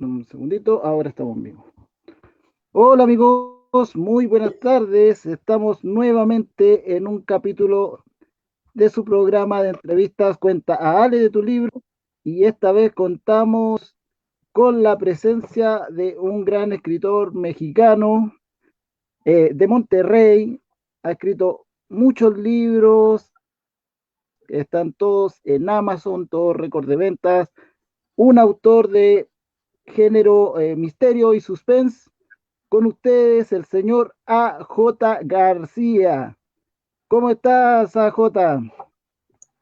Un segundito, ahora estamos en vivo. Hola amigos, muy buenas tardes. Estamos nuevamente en un capítulo de su programa de entrevistas Cuenta a Ale de tu libro y esta vez contamos con la presencia de un gran escritor mexicano de Monterrey. Ha escrito muchos libros, están todos en Amazon, todos récord de ventas. Un autor de género misterio y suspense. Con ustedes el señor A.J. García. ¿Cómo estás, A.J.?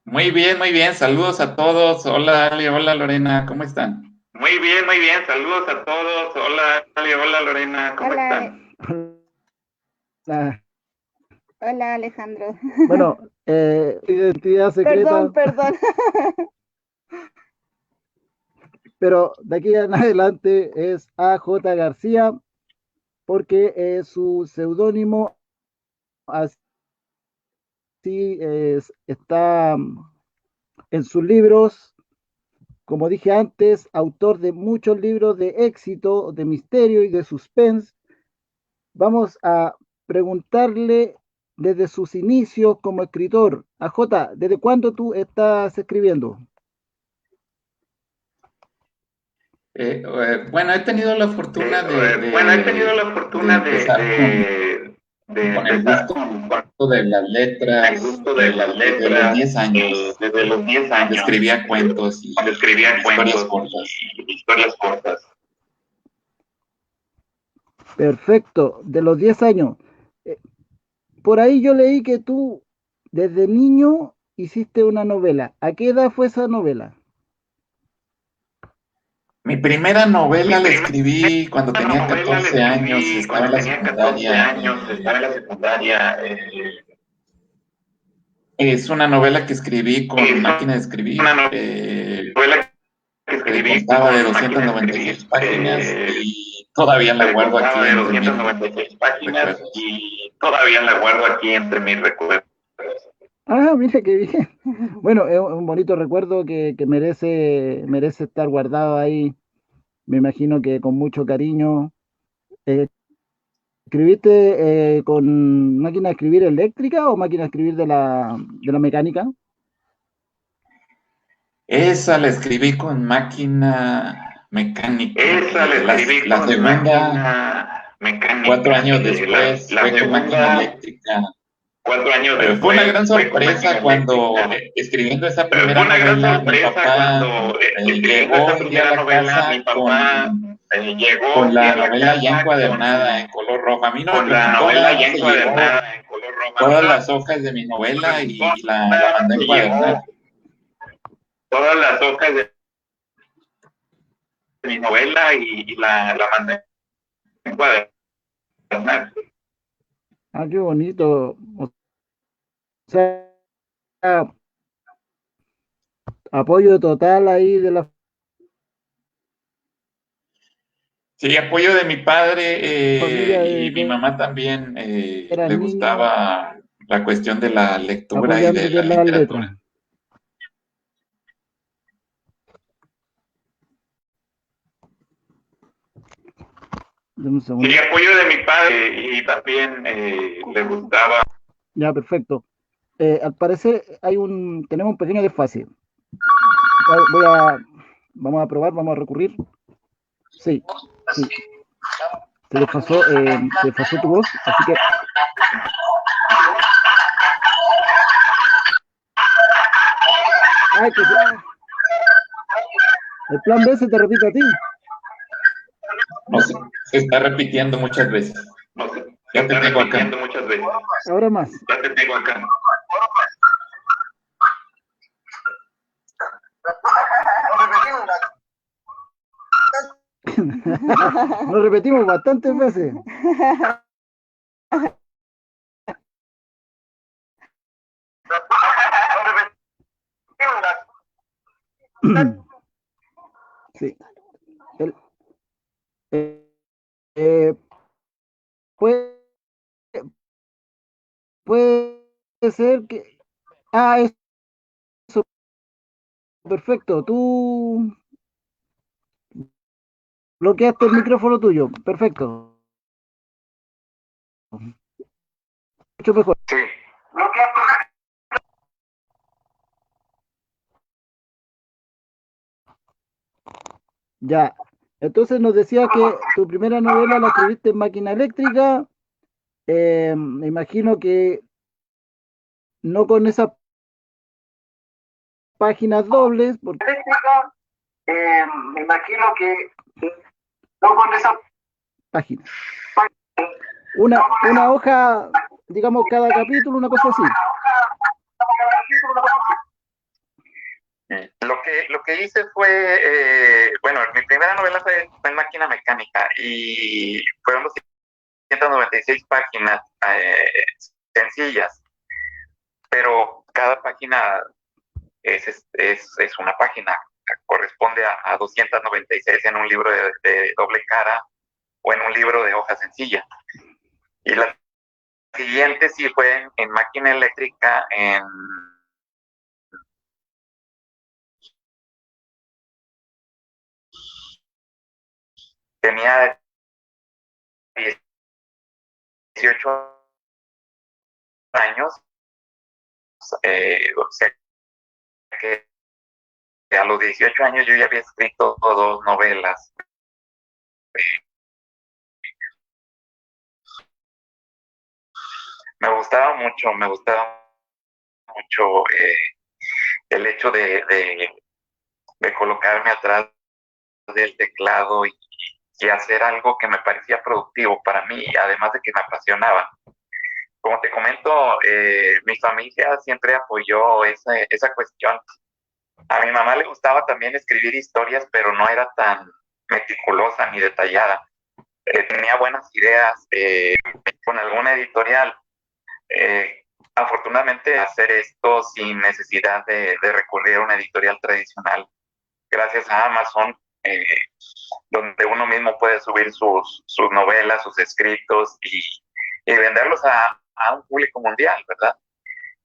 Muy bien, muy bien. Saludos a todos. Hola, Ale, hola, Lorena. ¿Cómo están? Muy bien, muy bien. Saludos a todos. Hola, Ale, hola, Lorena. ¿Cómo Hola, están? Ah, hola Alejandro. bueno, identidad Perdón, secreta, perdón. pero de aquí en adelante es A.J. García porque es su seudónimo, así está en sus libros. Como dije antes, autor de muchos libros de éxito, de misterio y de suspense. Vamos a preguntarle desde sus inicios como escritor. A Jota, ¿desde cuándo tú estás escribiendo? Bueno, he tenido la fortuna Bueno, he tenido de, la de fortuna empezar de con el empezar gusto con de las el letras gusto de las desde los letras 10 años, desde los 10 cuando años, escribía cuentos cuando y escribía historias cuentos cortas. y historias cortas. Perfecto, de los 10 años. Eh, por ahí yo leí que tú desde niño hiciste una novela. ¿A qué edad fue esa novela? Mi primera Mi novela la primera escribí cuando tenía novela la 14 años, escribí estaba en cuando la tenía 14 secundaria. años, estaba en la secundaria. Es una novela que escribí con Es máquina de escribir. una novela que escribí Constaba de con doscientas máquina de noventa y escribir. seis páginas y todavía la guardo aquí Constaba de entre mis 296 páginas recuerdos. y todavía la guardo aquí entre mis recuerdos. Ah, mira qué bien. Bueno, es un bonito recuerdo que merece estar guardado ahí. Me imagino que con mucho cariño. Eh, ¿Escribiste con máquina de escribir eléctrica o máquina de escribir de la mecánica? Esa la escribí con máquina mecánica. Esa la escribí La con segunda, máquina cuatro mecánica. años después, La fue con máquina segunda, eléctrica. 4 años Fue una después, gran fue con máquina sorpresa cuando eléctrica. escribiendo esa Fue primera una gran novela, mi sorpresa papá cuando escribiendo llegó esa un día a primera la novela, mi casa papá llegó con un día la a la novela ya casa encuadernada en color rojo. A mí no me con la preguntó novela nada, ya se llevó encuadernada en color rojo. A mí todas no las hojas de mi me novela preguntó y la mandé a nada, se encuadernar. llevó todas las hojas de mi novela y la mandé a encuadernar. Ah, qué bonito. O sea, apoyo total ahí de la Sí, apoyo de mi padre familia y de mi que mamá también eras le niño gustaba la cuestión de la lectura y de apoyándote la en las letras. literatura. Dame un segundo. Sí, apoyo de mi padre y también le gustaba. Ya, perfecto. Al parecer tenemos un pequeño desfase. Voy a, vamos a probar, vamos a recurrir. Sí, sí, se desfasó tu voz, así que ay, el plan B se te repite a ti. No sé, se está repitiendo muchas veces. No sé, se Ya te está tengo acá. repitiendo muchas veces. Ahora más. Ya te tengo acá. Nos repetimos bastantes veces. Sí. El- eh, eh, puede, puede ser que. Ah, eso, perfecto. Tú Bloqueaste el micrófono tuyo. Perfecto. Mucho mejor. Sí. Ya. Entonces nos decía que tu primera novela la escribiste en máquina eléctrica. Me imagino que no con esas páginas dobles, porque Me imagino que no con esa páginas. Una hoja, digamos, cada capítulo, una cosa así. Lo que hice fue, bueno, mi primera novela fue en máquina mecánica y fueron 296 páginas sencillas, pero cada página es una página, corresponde a 296 en un libro de doble cara o en un libro de hoja sencilla. Y la siguiente sí fue en máquina eléctrica, tenía 18 años, o sea que a los 18 años yo ya había escrito 2 novelas. Me gustaba mucho el hecho de colocarme atrás del teclado y hacer algo que me parecía productivo para mí, además de que me apasionaba. Como te comento, mi familia siempre apoyó esa cuestión. A mi mamá le gustaba también escribir historias, pero no era tan meticulosa ni detallada. Tenía buenas ideas con alguna editorial. Afortunadamente, hacer esto sin necesidad de recurrir a una editorial tradicional, gracias a Amazon, donde uno mismo puede subir sus novelas, sus escritos y venderlos a un público mundial, ¿verdad?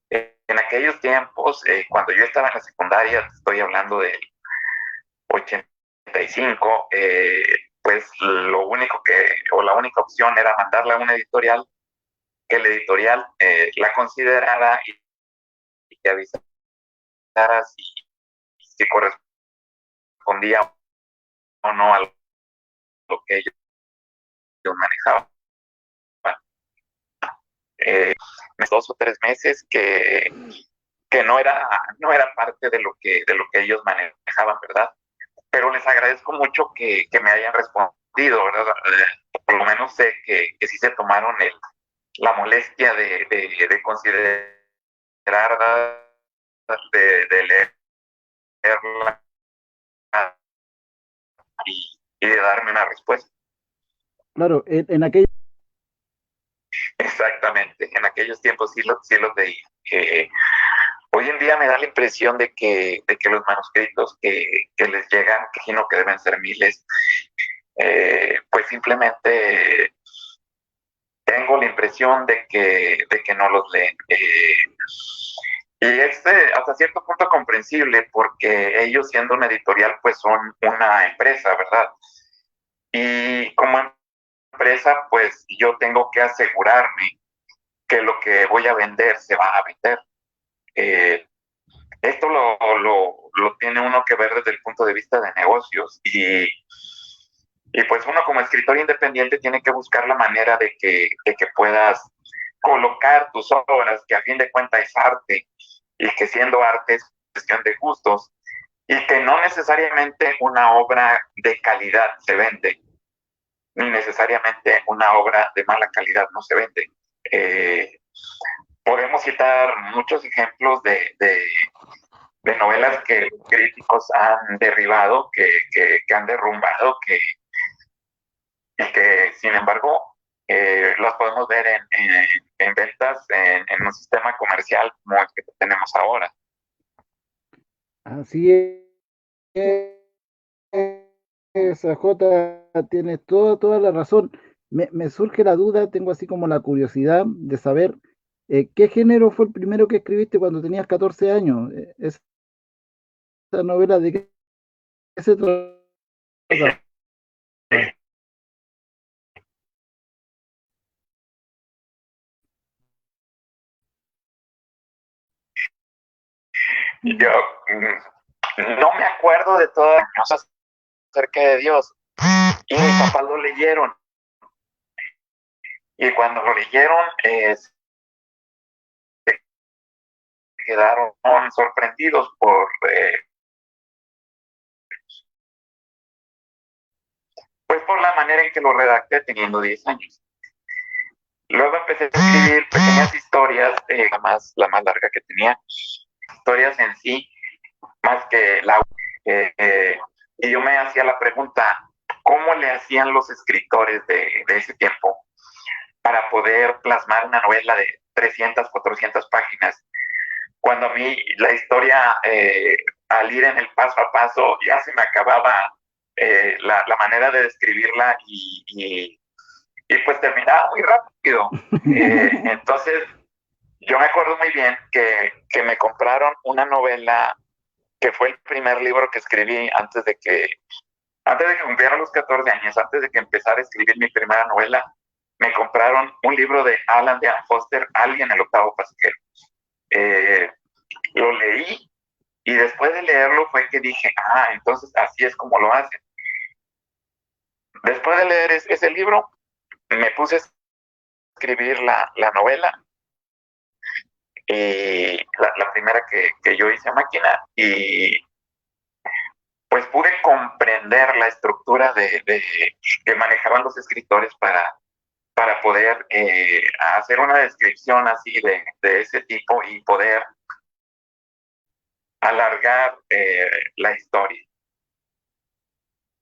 En aquellos tiempos, cuando yo estaba en la secundaria, estoy hablando del 85, pues lo único o la única opción era mandarla a una editorial, que la editorial la considerara y que avisara si correspondía o no a lo que ellos manejaban. Eh, 2 o 3 meses que no era parte de lo que ellos manejaban, ¿verdad? Pero les agradezco mucho que me hayan respondido, ¿verdad? Por lo menos sé que sí se tomaron la molestia de considerar, de leerla y de darme una respuesta. Claro, en aquella... Exactamente, en aquellos tiempos sí los veía. Hoy en día me da la impresión de que los manuscritos que les llegan, que imagino que deben ser miles, pues simplemente tengo la impresión de que no los leen. Y es hasta cierto punto comprensible porque ellos, siendo una editorial, pues son una empresa, ¿verdad? Y como empresa, pues yo tengo que asegurarme que lo que voy a vender se va a vender. Esto lo tiene uno que ver desde el punto de vista de negocios y pues uno como escritor independiente tiene que buscar la manera de que puedas colocar tus obras, que a fin de cuentas es arte, y que siendo arte es cuestión de gustos, y que no necesariamente una obra de calidad se vende, ni necesariamente una obra de mala calidad no se vende. Podemos citar muchos ejemplos de novelas que los críticos han derribado, que han derrumbado, y que sin embargo las podemos ver en ventas en un sistema comercial como el que tenemos ahora. Así es, J, tienes toda la razón. Me surge la duda, tengo así como la curiosidad de saber qué género fue el primero que escribiste cuando tenías 14 años. Esa novela, ¿de qué se trata? yo no me acuerdo de todas las cosas acerca de Dios. Y mis papás lo leyeron. Y cuando lo leyeron, quedaron sorprendidos pues por la manera en que lo redacté teniendo 10 años. Luego empecé a escribir pequeñas historias, la más larga que tenía, historias en sí, más que y yo me hacía la pregunta, ¿cómo le hacían los escritores de ese tiempo para poder plasmar una novela de 300, 400 páginas? Cuando a mí la historia, al ir en el paso a paso, ya se me acababa la manera de describirla y pues terminaba muy rápido. Entonces, yo me acuerdo muy bien que me compraron una novela que fue el primer libro que escribí antes de que cumpliera los 14 años, antes de que empezara a escribir mi primera novela. Me compraron un libro de Alan Dean Foster, Alguien, el octavo pasajero. Lo leí y después de leerlo fue que dije, entonces así es como lo hacen. Después de leer ese libro, me puse a escribir la novela, y la primera que yo hice a máquina, y pues pude comprender la estructura que manejaban los escritores para poder hacer una descripción así de ese tipo y poder alargar la historia.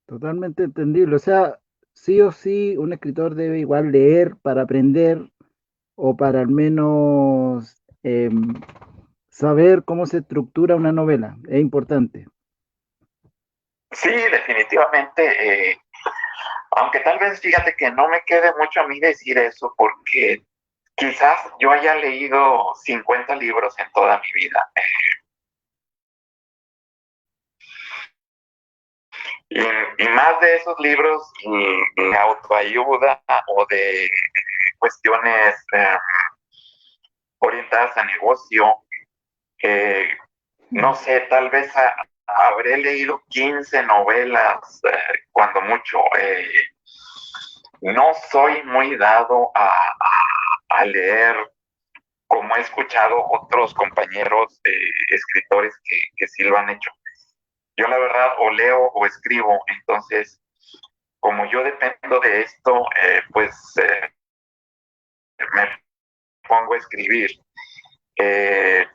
Totalmente entendible. O sea, sí o sí, un escritor debe igual leer para aprender o para al menos saber cómo se estructura una novela. Es importante. Sí, definitivamente. Aunque tal vez fíjate que no me quede mucho a mí decir eso, porque quizás yo haya leído 50 libros en toda mi vida. Y más de esos libros de autoayuda o de cuestiones orientadas a negocio. No sé, tal vez habré leído 15 novelas, cuando mucho. No soy muy dado a leer, como he escuchado otros compañeros escritores que sí lo han hecho. Yo la verdad o leo o escribo, entonces como yo dependo de esto, pues me pongo a escribir. Eh,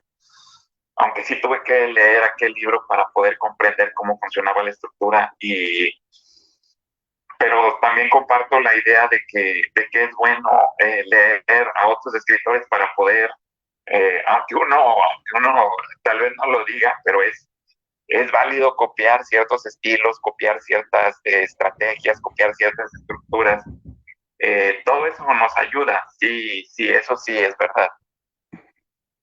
Aunque sí tuve que leer aquel libro para poder comprender cómo funcionaba la estructura, pero también comparto la idea de que es bueno leer a otros escritores para poder, aunque uno tal vez no lo diga, pero es válido copiar ciertos estilos, copiar ciertas estrategias, copiar ciertas estructuras. Todo eso nos ayuda, sí, sí, eso sí es verdad.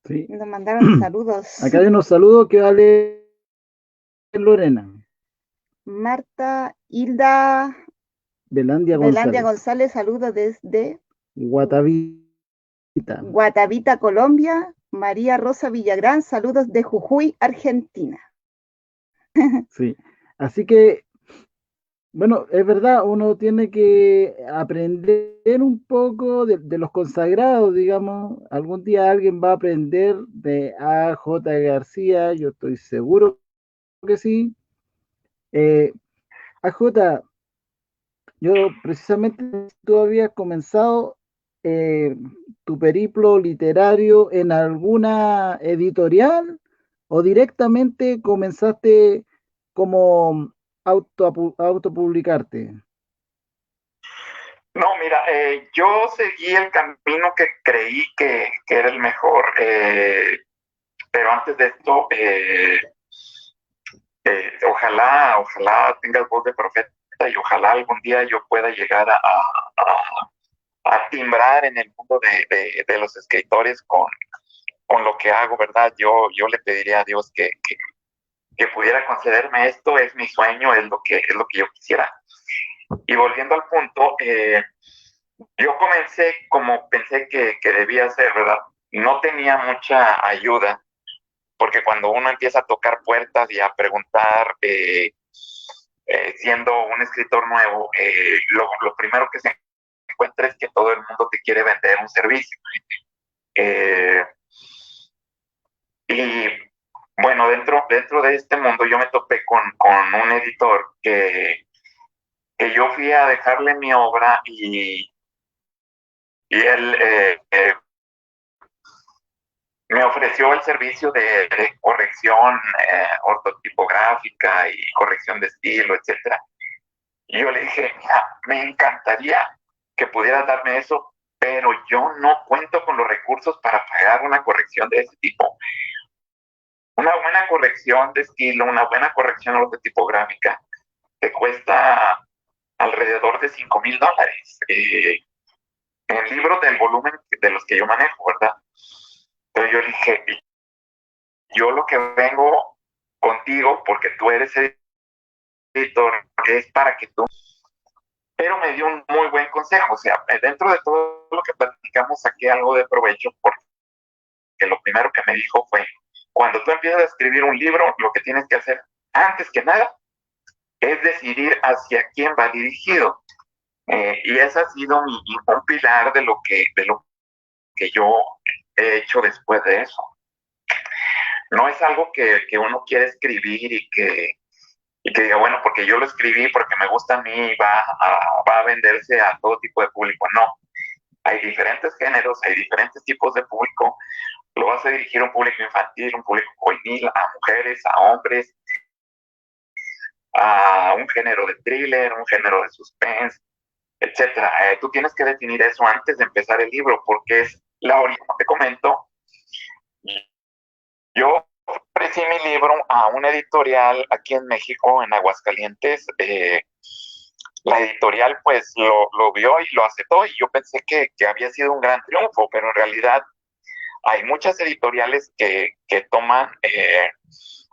Sí. Nos mandaron saludos. Acá hay unos saludos que vale Lorena. Marta Hilda Belandia González, saludos desde Guatavita. Guatavita, Colombia. María Rosa Villagrán, saludos de Jujuy, Argentina. Sí, así que, bueno, es verdad, uno tiene que aprender un poco de los consagrados, digamos. Algún día alguien va a aprender de A.J. García, yo estoy seguro que sí. A.J., yo precisamente tú habías comenzado eh, tu periplo literario en alguna editorial o directamente comenzaste como autopublicarte. No, mira, yo seguí el camino que creí que era el mejor, pero antes de esto, ojalá tengas voz de profeta y ojalá algún día yo pueda llegar a timbrar en el mundo de los escritores con lo que hago, ¿verdad? Yo le pediría a Dios que pudiera concederme esto, es mi sueño, es lo que yo quisiera. Y volviendo al punto, yo comencé como pensé que debía ser, ¿verdad? No tenía mucha ayuda, porque cuando uno empieza a tocar puertas y a preguntar, siendo un escritor nuevo, lo primero que se encuentra es que todo el mundo te quiere vender un servicio. Y bueno, dentro de este mundo yo me topé con un editor que yo fui a dejarle mi obra y él me ofreció el servicio de corrección ortotipográfica y corrección de estilo, etcétera. Y yo le dije, mira, me encantaría que pudieras darme eso, pero yo no cuento con los recursos para pagar una corrección de ese tipo. Una buena corrección de estilo, una buena corrección ortotipográfica, te cuesta alrededor de $5,000 en libros del volumen de los que yo manejo, ¿verdad? Entonces yo dije, yo lo que vengo contigo, porque tú eres editor, es para que tú... Pero me dio un muy buen consejo, o sea, dentro de todo lo que platicamos saqué algo de provecho, porque lo primero que me dijo fue, cuando tú empiezas a escribir un libro, lo que tienes que hacer, antes que nada, es decidir hacia quién va dirigido. Y ese ha sido un pilar de lo que yo he hecho después de eso. No es algo que uno quiere escribir y que diga, bueno, porque yo lo escribí, porque me gusta a mí, va a venderse a todo tipo de público. No, hay diferentes géneros, hay diferentes tipos de público. Lo vas a dirigir a un público infantil, un público juvenil, a mujeres, a hombres, a un género de thriller, un género de suspense, etcétera. Tú tienes que definir eso antes de empezar el libro, porque es la origen. Te comento, yo ofrecí mi libro a una editorial aquí en México, en Aguascalientes. La editorial pues lo vio y lo aceptó, y yo pensé que había sido un gran triunfo, pero en realidad hay muchas editoriales que toman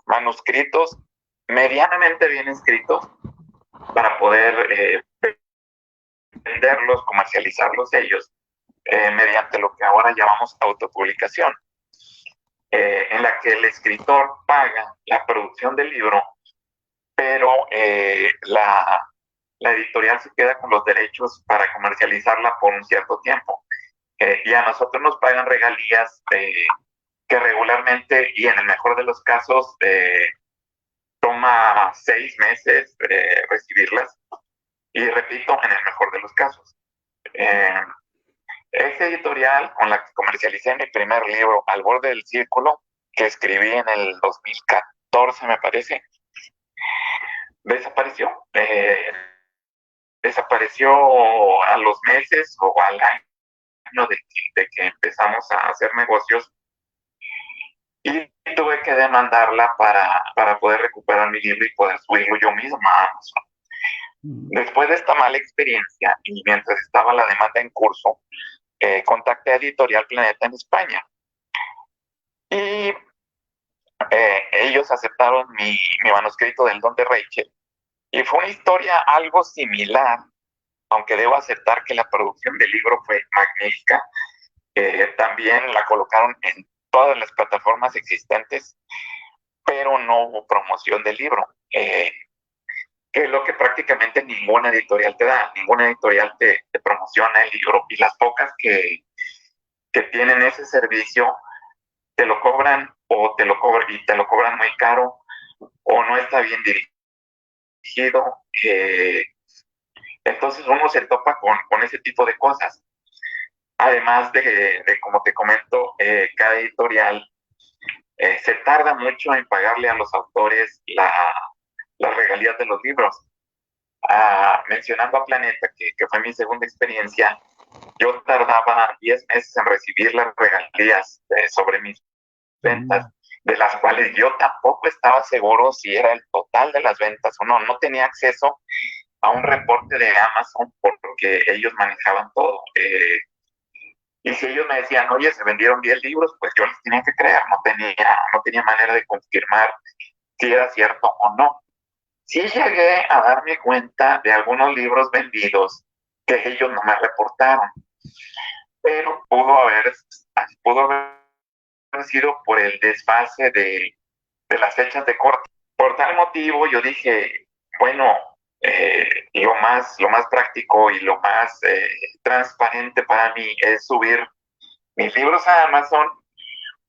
manuscritos medianamente bien escritos para poder venderlos, comercializarlos ellos, mediante lo que ahora llamamos autopublicación, en la que el escritor paga la producción del libro, pero la editorial se queda con los derechos para comercializarla por un cierto tiempo. Y a nosotros nos pagan regalías que regularmente, y en el mejor de los casos, toma 6 meses recibirlas. Y repito, en el mejor de los casos. Esa editorial con la que comercialicé mi primer libro, Al borde del círculo, que escribí en el 2014, me parece, desapareció. Desapareció a los meses o al año de que empezamos a hacer negocios, y tuve que demandarla para poder recuperar mi libro y poder subirlo yo mismo a Amazon. Después de esta mala experiencia y mientras estaba la demanda en curso, contacté a Editorial Planeta en España y ellos aceptaron mi manuscrito del Don de Rachel, y fue una historia algo similar, aunque debo aceptar que la producción del libro fue magnífica. También la colocaron en todas las plataformas existentes, pero no hubo promoción del libro, que es lo que prácticamente ninguna editorial te da. Ninguna editorial te promociona el libro, y las pocas que tienen ese servicio te lo cobran, o te lo cobran muy caro, o no está bien dirigido. Entonces uno se topa con ese tipo de cosas. Además de como te comento, cada editorial se tarda mucho en pagarle a los autores las regalías de los libros. Mencionando a Planeta, que fue mi segunda experiencia, yo tardaba 10 meses en recibir las regalías sobre mis ventas, de las cuales yo tampoco estaba seguro si era el total de las ventas o no. No tenía acceso a un reporte de Amazon porque ellos manejaban todo. Y si ellos me decían, oye, se vendieron 10 libros, pues yo les tenía que creer. No tenía manera de confirmar si era cierto o no. Sí llegué a darme cuenta de algunos libros vendidos que ellos no me reportaron, pero pudo haber sido por el desfase de las fechas de corte. Por tal motivo yo dije, bueno, lo más práctico y lo más transparente para mí es subir mis libros a Amazon,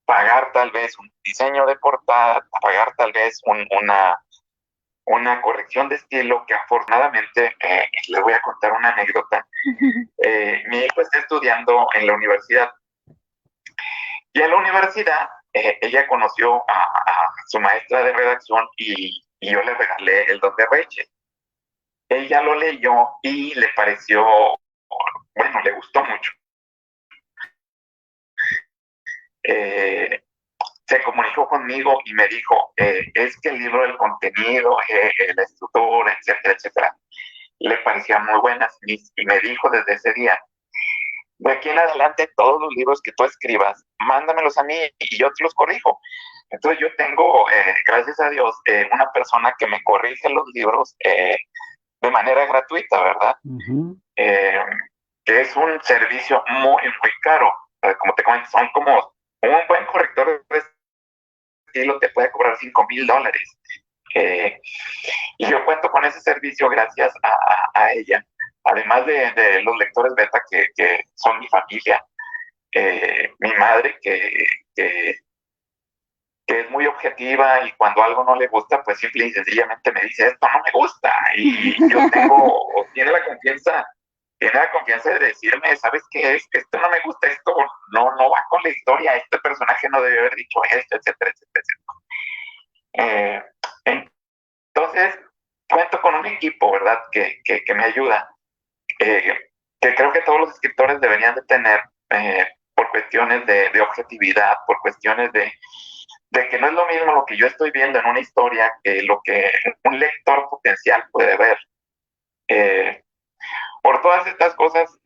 pagar tal vez un diseño de portada, pagar tal vez una corrección de estilo que afortunadamente, les voy a contar una anécdota. Mi hijo está estudiando en la universidad y en la universidad ella conoció a su maestra de redacción y yo le regalé el Don de Reyes. Ella lo leyó y le pareció, bueno, le gustó mucho. Se comunicó conmigo y me dijo, es que el libro, el contenido, la estructura, etcétera, etcétera, le parecían muy buenas y me dijo desde ese día, de aquí en adelante todos los libros que tú escribas, mándamelos a mí y yo te los corrijo. Entonces yo tengo, gracias a Dios, una persona que me corrige los libros de manera gratuita, ¿verdad? Que es un servicio muy, muy caro. Como te comento, son como un buen corrector de estilo te puede cobrar $5,000. Y yo cuento con ese servicio gracias a ella. Además de los lectores beta que son mi familia, mi madre que es muy objetiva y cuando algo no le gusta, pues simple y sencillamente me dice, esto no me gusta. Y yo tiene la confianza de decirme, ¿sabes qué es? Esto no me gusta, esto no va con la historia, este personaje no debe haber dicho esto, etcétera, etcétera, etcétera. Entonces, cuento con un equipo, ¿verdad? Que me ayuda, que creo que todos los escritores deberían de tener, por cuestiones de objetividad, por cuestiones de que no es lo mismo lo que yo estoy viendo en una historia que lo que un lector potencial puede ver. Por todas estas cosas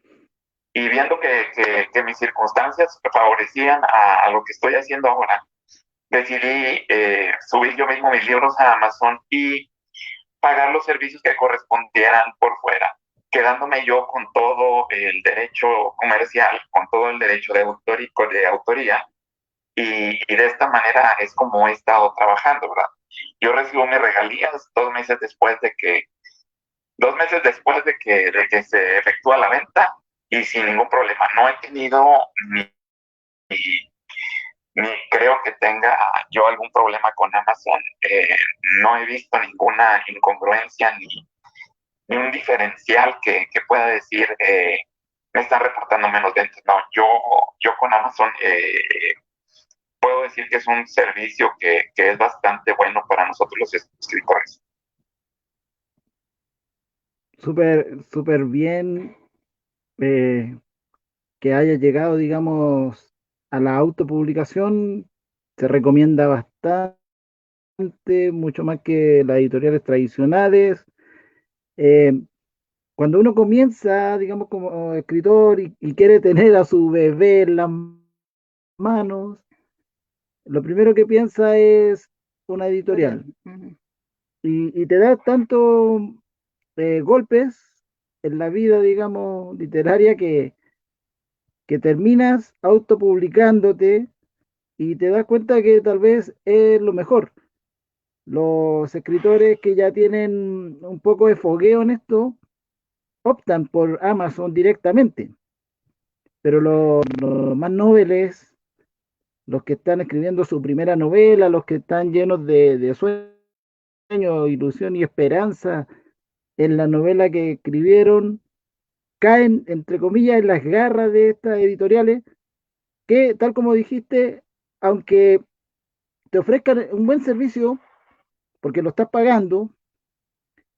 y viendo que mis circunstancias favorecían a lo que estoy haciendo ahora, decidí subir yo mismo mis libros a Amazon y pagar los servicios que correspondieran por fuera, quedándome yo con todo el derecho comercial, con todo el derecho de autoría, y de esta manera es como he estado trabajando, ¿verdad? Yo recibo mis regalías 2 meses después de que se efectúa la venta y sin ningún problema. No he tenido ni creo que tenga yo algún problema con Amazon. No he visto ninguna incongruencia ni un diferencial que pueda decir me están reportando menos ventas. No, yo con Amazon puedo decir que es un servicio que es bastante bueno para nosotros los escritores. Súper bien que haya llegado, digamos, a la autopublicación. Se recomienda bastante, mucho más que las editoriales tradicionales. Eh, Cuando uno comienza, digamos, como escritor y quiere tener a su bebé en las manos, lo primero que piensa es una editorial. Y te da tanto golpes en la vida, digamos, literaria que terminas autopublicándote y te das cuenta que tal vez es lo mejor. Los escritores que ya tienen un poco de fogueo en esto optan por Amazon directamente, pero los más noveles, los que están escribiendo su primera novela, los que están llenos de sueños, ilusión y esperanza en la novela que escribieron, caen, entre comillas, en las garras de estas editoriales que, tal como dijiste, aunque te ofrezcan un buen servicio, porque lo estás pagando,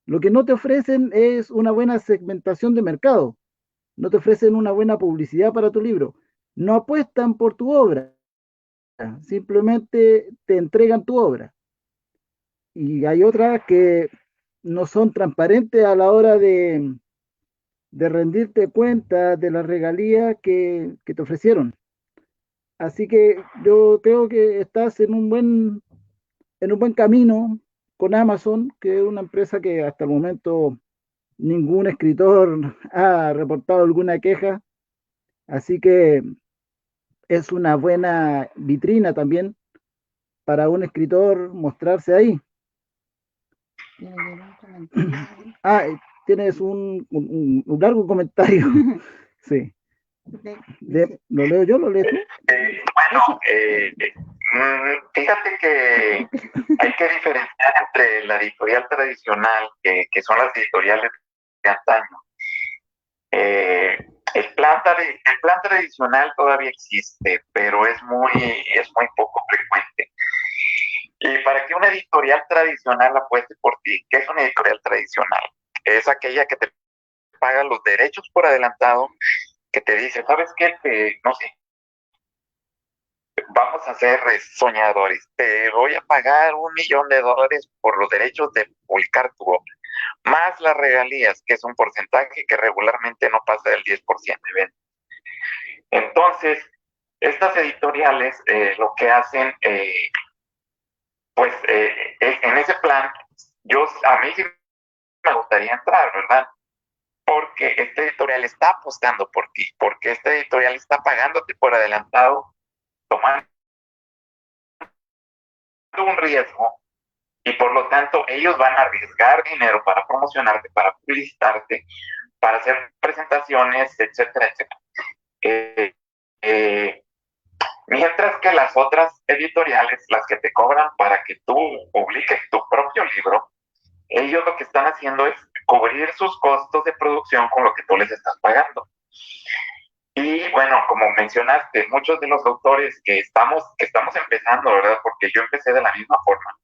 lo que no te ofrecen es una buena segmentación de mercado, no te ofrecen una buena publicidad para tu libro, no apuestan por tu obra, simplemente te entregan tu obra. Y hay otras que no son transparentes a la hora de rendirte cuenta de las regalías que te ofrecieron. Así que yo creo que estás en un buen camino con Amazon, que es una empresa que hasta el momento ningún escritor ha reportado alguna queja. Así que es una buena vitrina también para un escritor mostrarse ahí. Ah, tienes un largo comentario. Sí. ¿Lo leo yo? ¿Lo lees tú? Fíjate que hay que diferenciar entre la editorial tradicional, que son las editoriales de antaño. El plan tradicional todavía existe, pero es muy poco frecuente. Y para que una editorial tradicional apueste por ti, ¿qué es una editorial tradicional? Es aquella que te paga los derechos por adelantado, que te dice, ¿sabes qué? No sé, vamos a ser soñadores, te voy a pagar $1,000,000 por los derechos de publicar tu obra, más las regalías, que es un porcentaje que regularmente no pasa del 10% de venta. Entonces, estas editoriales lo que hacen, en ese plan, a mí sí me gustaría entrar, ¿verdad? Porque esta editorial está apostando por ti, porque esta editorial está pagándote por adelantado, tomando un riesgo, y por lo tanto ellos van a arriesgar dinero para promocionarte, para publicitarte, para hacer presentaciones, etcétera, etcétera. Mientras que las otras editoriales, las que te cobran para que tú publiques tu propio libro, ellos lo que están haciendo es cubrir sus costos de producción con lo que tú les estás pagando. Y bueno, como mencionaste, muchos de los autores que estamos empezando, ¿verdad? Porque yo empecé de la misma forma,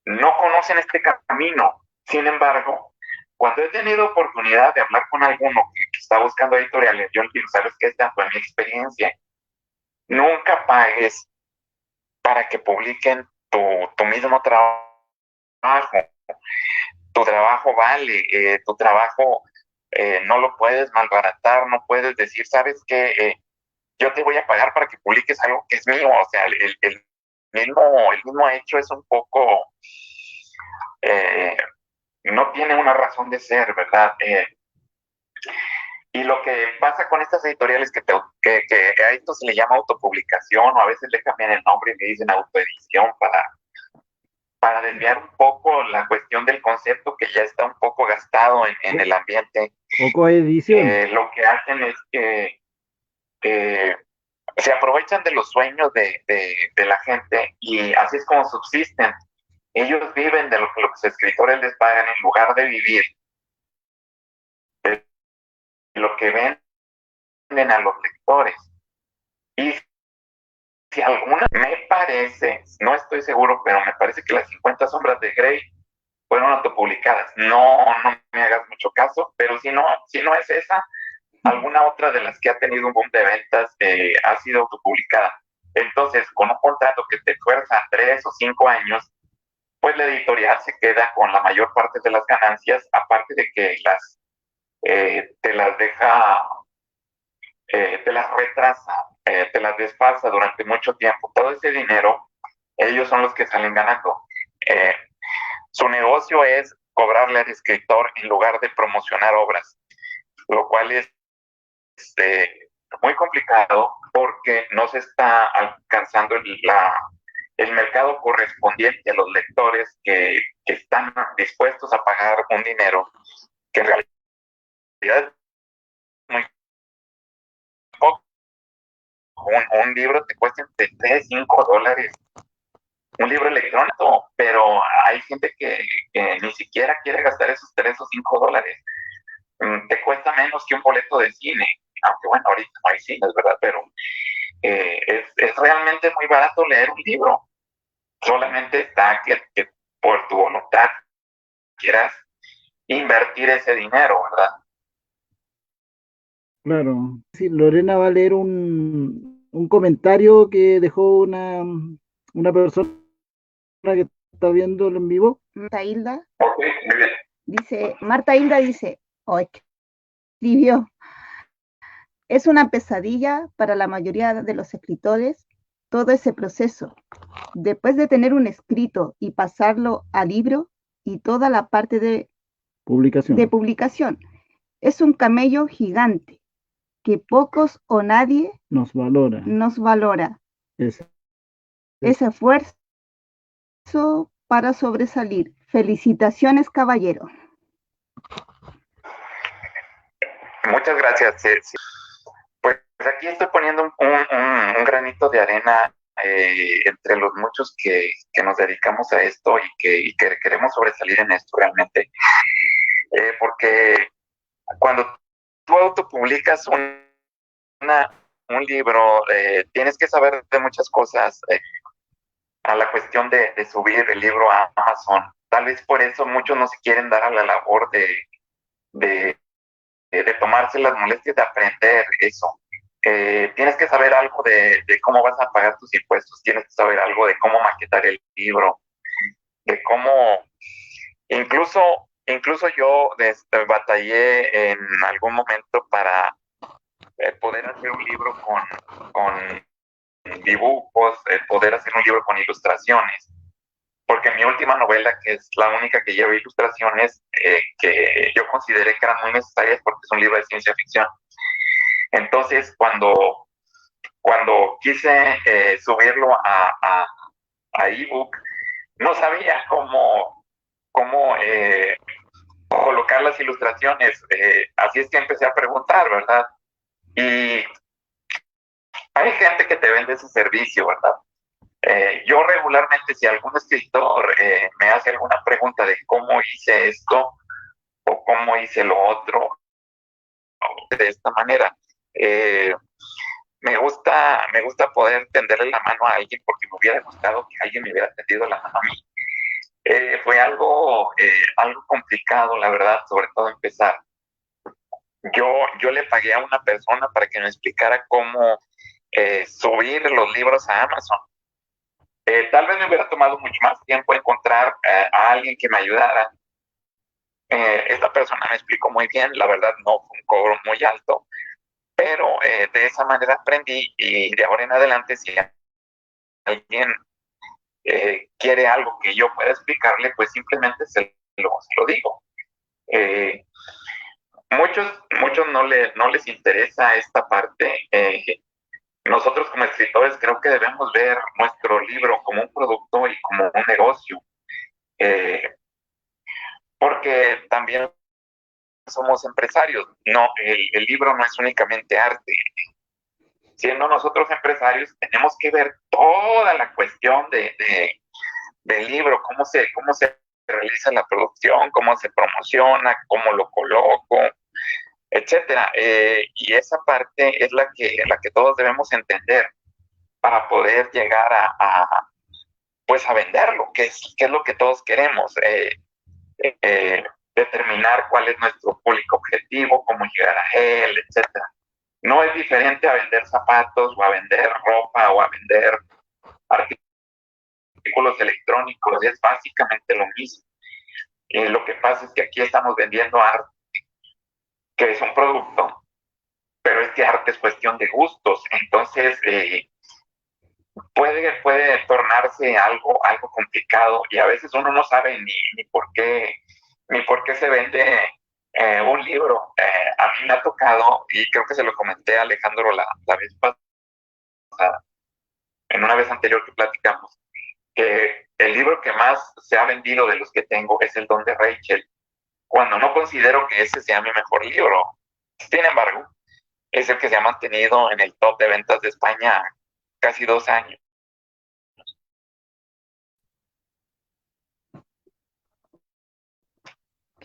no conocen este camino. Sin embargo, cuando he tenido oportunidad de hablar con alguno que está buscando editoriales, yo les digo, ¿sabes qué? Esta fue mi experiencia. Nunca pagues para que publiquen tu mismo trabajo. Tu trabajo vale, tu trabajo no lo puedes malbaratar, no puedes decir, ¿sabes qué? Yo te voy a pagar para que publiques algo que es mío. O sea, el mismo hecho es un poco, no tiene una razón de ser, ¿verdad? Y lo que pasa con estas editoriales que a esto se le llama autopublicación, o a veces le cambian el nombre y le dicen autoedición para desviar un poco la cuestión del concepto que ya está un poco gastado en el ambiente. O coedición. Lo que hacen es que se aprovechan de los sueños de la gente, y así es como subsisten. Ellos viven de lo que los escritores les pagan en lugar de vivir de lo que venden a los lectores. Y si alguna, me parece, no estoy seguro, pero me parece que las 50 sombras de Grey fueron autopublicadas. No me hagas mucho caso, pero si no es esa, alguna otra de las que ha tenido un boom de ventas ha sido autopublicada. Entonces, con un contrato que te fuerza 3 o 5 años, pues la editorial se queda con la mayor parte de las ganancias, aparte de que te las deja, te las retrasa, te las desfasa durante mucho tiempo. Todo ese dinero, ellos son los que salen ganando. Su negocio es cobrarle al escritor en lugar de promocionar obras, lo cual es muy complicado porque no se está alcanzando el mercado correspondiente a los lectores que están dispuestos a pagar un dinero que en realidad es muy poco. Un libro te cuesta entre $3, $5, un libro electrónico, pero hay gente que ni siquiera quiere gastar esos $3 o $5. Te cuesta menos que un boleto de cine, aunque bueno, ahorita no hay cines, ¿verdad? Pero es realmente muy barato leer un libro. Solamente está que por tu voluntad quieras invertir ese dinero, ¿verdad? Claro. Sí, Lorena va a leer un comentario que dejó una persona que está viendo en vivo. Marta Hilda Ok, muy bien. dice, escribió, es una pesadilla para la mayoría de los escritores todo ese proceso. Después de tener un escrito y pasarlo a libro y toda la parte de Publicación. publicación, es un camello gigante. que pocos o nadie nos valora. Ese esfuerzo para sobresalir. Felicitaciones, caballero. Muchas gracias. Sí. Pues aquí estoy poniendo un granito de arena entre los muchos que nos dedicamos a esto y que queremos sobresalir en esto realmente. Porque cuando tú autopublicas un libro, tienes que saber de muchas cosas. A la cuestión de subir el libro a Amazon. Tal vez por eso muchos no se quieren dar a la labor de tomarse las molestias de aprender eso. Tienes que saber algo de cómo vas a pagar tus impuestos, tienes que saber algo de cómo maquetar el libro, de cómo, incluso yo batallé en algún momento para poder hacer un libro con dibujos, poder hacer un libro con ilustraciones, porque mi última novela, que es la única que lleva ilustraciones, que yo consideré que eran muy necesarias porque es un libro de ciencia ficción. Entonces, cuando quise subirlo a ebook, no sabía cómo colocar las ilustraciones, así es que empecé a preguntar, ¿verdad? Y hay gente que te vende ese servicio, ¿verdad? Yo regularmente, si algún escritor me hace alguna pregunta de cómo hice esto o cómo hice lo otro, de esta manera, me gusta poder tenderle la mano a alguien, porque me hubiera gustado que alguien me hubiera tendido la mano a mí. Fue algo complicado, la verdad, sobre todo empezar. Yo le pagué a una persona para que me explicara cómo subir los libros a Amazon. Tal vez me hubiera tomado mucho más tiempo encontrar a alguien que me ayudara. Esta persona me explicó muy bien, la verdad no fue un cobro muy alto, pero de esa manera aprendí, y de ahora en adelante, si alguien quiere algo que yo pueda explicarle, pues simplemente se lo digo. Muchos no les interesa esta parte. Nosotros como escritores creo que debemos ver nuestro libro como un producto y como un negocio, porque también somos empresarios. No, el libro no es únicamente arte. Siendo nosotros empresarios, tenemos que ver toda la cuestión del libro, cómo se realiza la producción, cómo se promociona, cómo lo coloco, etcétera. Y esa parte es la que todos debemos entender para poder llegar a venderlo, que es lo que todos queremos. Determinar cuál es nuestro público objetivo, cómo llegar a él, etcétera. No es diferente a vender zapatos o a vender ropa o a vender artículos electrónicos, es básicamente lo mismo. Lo que pasa es que aquí estamos vendiendo arte, que es un producto, pero es que arte es cuestión de gustos. Entonces puede tornarse algo complicado, y a veces uno no sabe ni por qué se vende un libro. A mí me ha tocado, y creo que se lo comenté a Alejandro la vez pasada, en una vez anterior que platicamos, que el libro que más se ha vendido de los que tengo es El Don de Rachel, cuando no considero que ese sea mi mejor libro. Sin embargo, es el que se ha mantenido en el top de ventas de España casi 2 años.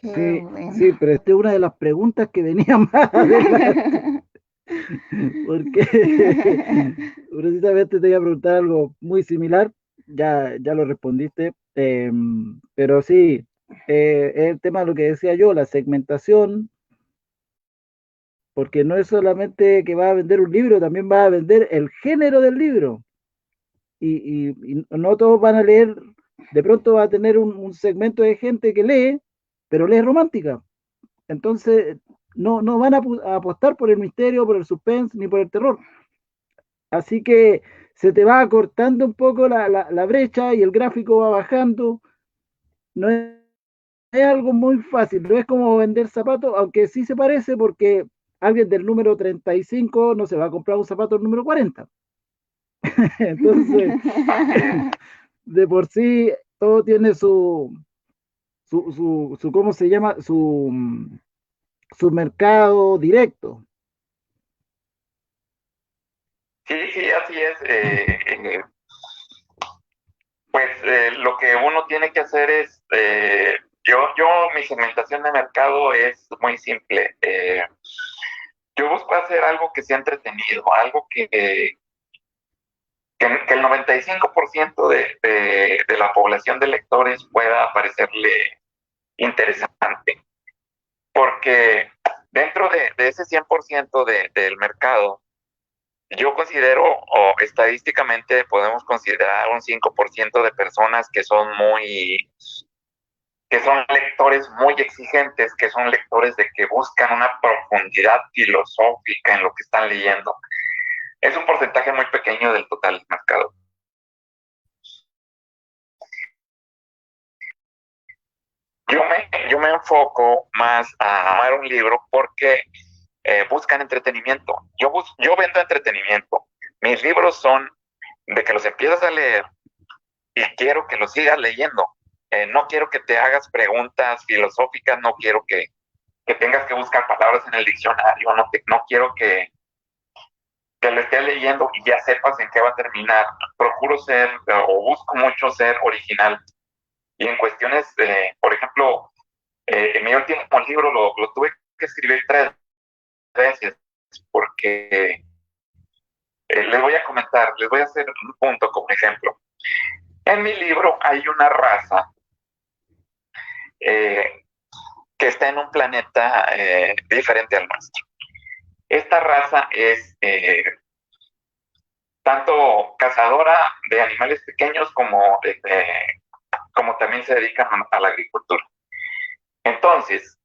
Sí, bueno. Sí, pero esta es una de las preguntas que venía más adelante. Porque precisamente te iba a preguntar algo muy similar, ya lo respondiste, pero sí, es el tema de lo que decía yo, la segmentación, porque no es solamente que va a vender un libro, también va a vender el género del libro, y no todos van a leer. De pronto va a tener un segmento de gente que lee, pero lee romántica. Entonces no van a apostar por el misterio, por el suspense, ni por el terror. Así que se te va acortando un poco la brecha y el gráfico va bajando. No es algo muy fácil, no es como vender zapatos, aunque sí se parece, porque alguien del número 35 no se va a comprar un zapato del número 40. Entonces, de por sí, todo tiene ¿cómo se llama? Su mercado directo. Sí, sí, así es. Pues lo que uno tiene que hacer es, mi segmentación de mercado es muy simple. Yo busco hacer algo que sea entretenido, algo que el 95% de la población de lectores pueda parecerle interesante, porque dentro de ese 100% del mercado, yo considero, o estadísticamente podemos considerar un 5% de personas que son lectores muy exigentes, que son lectores de que buscan una profundidad filosófica en lo que están leyendo. Es un porcentaje muy pequeño del total del mercado. Yo me enfoco más a amar un libro porque buscan entretenimiento. Yo vendo entretenimiento. Mis libros son de que los empiezas a leer y quiero que los sigas leyendo. No quiero que te hagas preguntas filosóficas, no quiero que tengas que buscar palabras en el diccionario, no quiero que lo estés leyendo y ya sepas en qué va a terminar. Procuro ser, o busco mucho ser original. Y en cuestiones, por ejemplo, mi último libro lo tuve que escribir 3 veces porque les voy a comentar, les voy a hacer un punto como ejemplo. En mi libro hay una raza eh, que está en un planeta diferente al nuestro. Esta raza es tanto cazadora de animales pequeños como también se dedican a la agricultura. Entonces,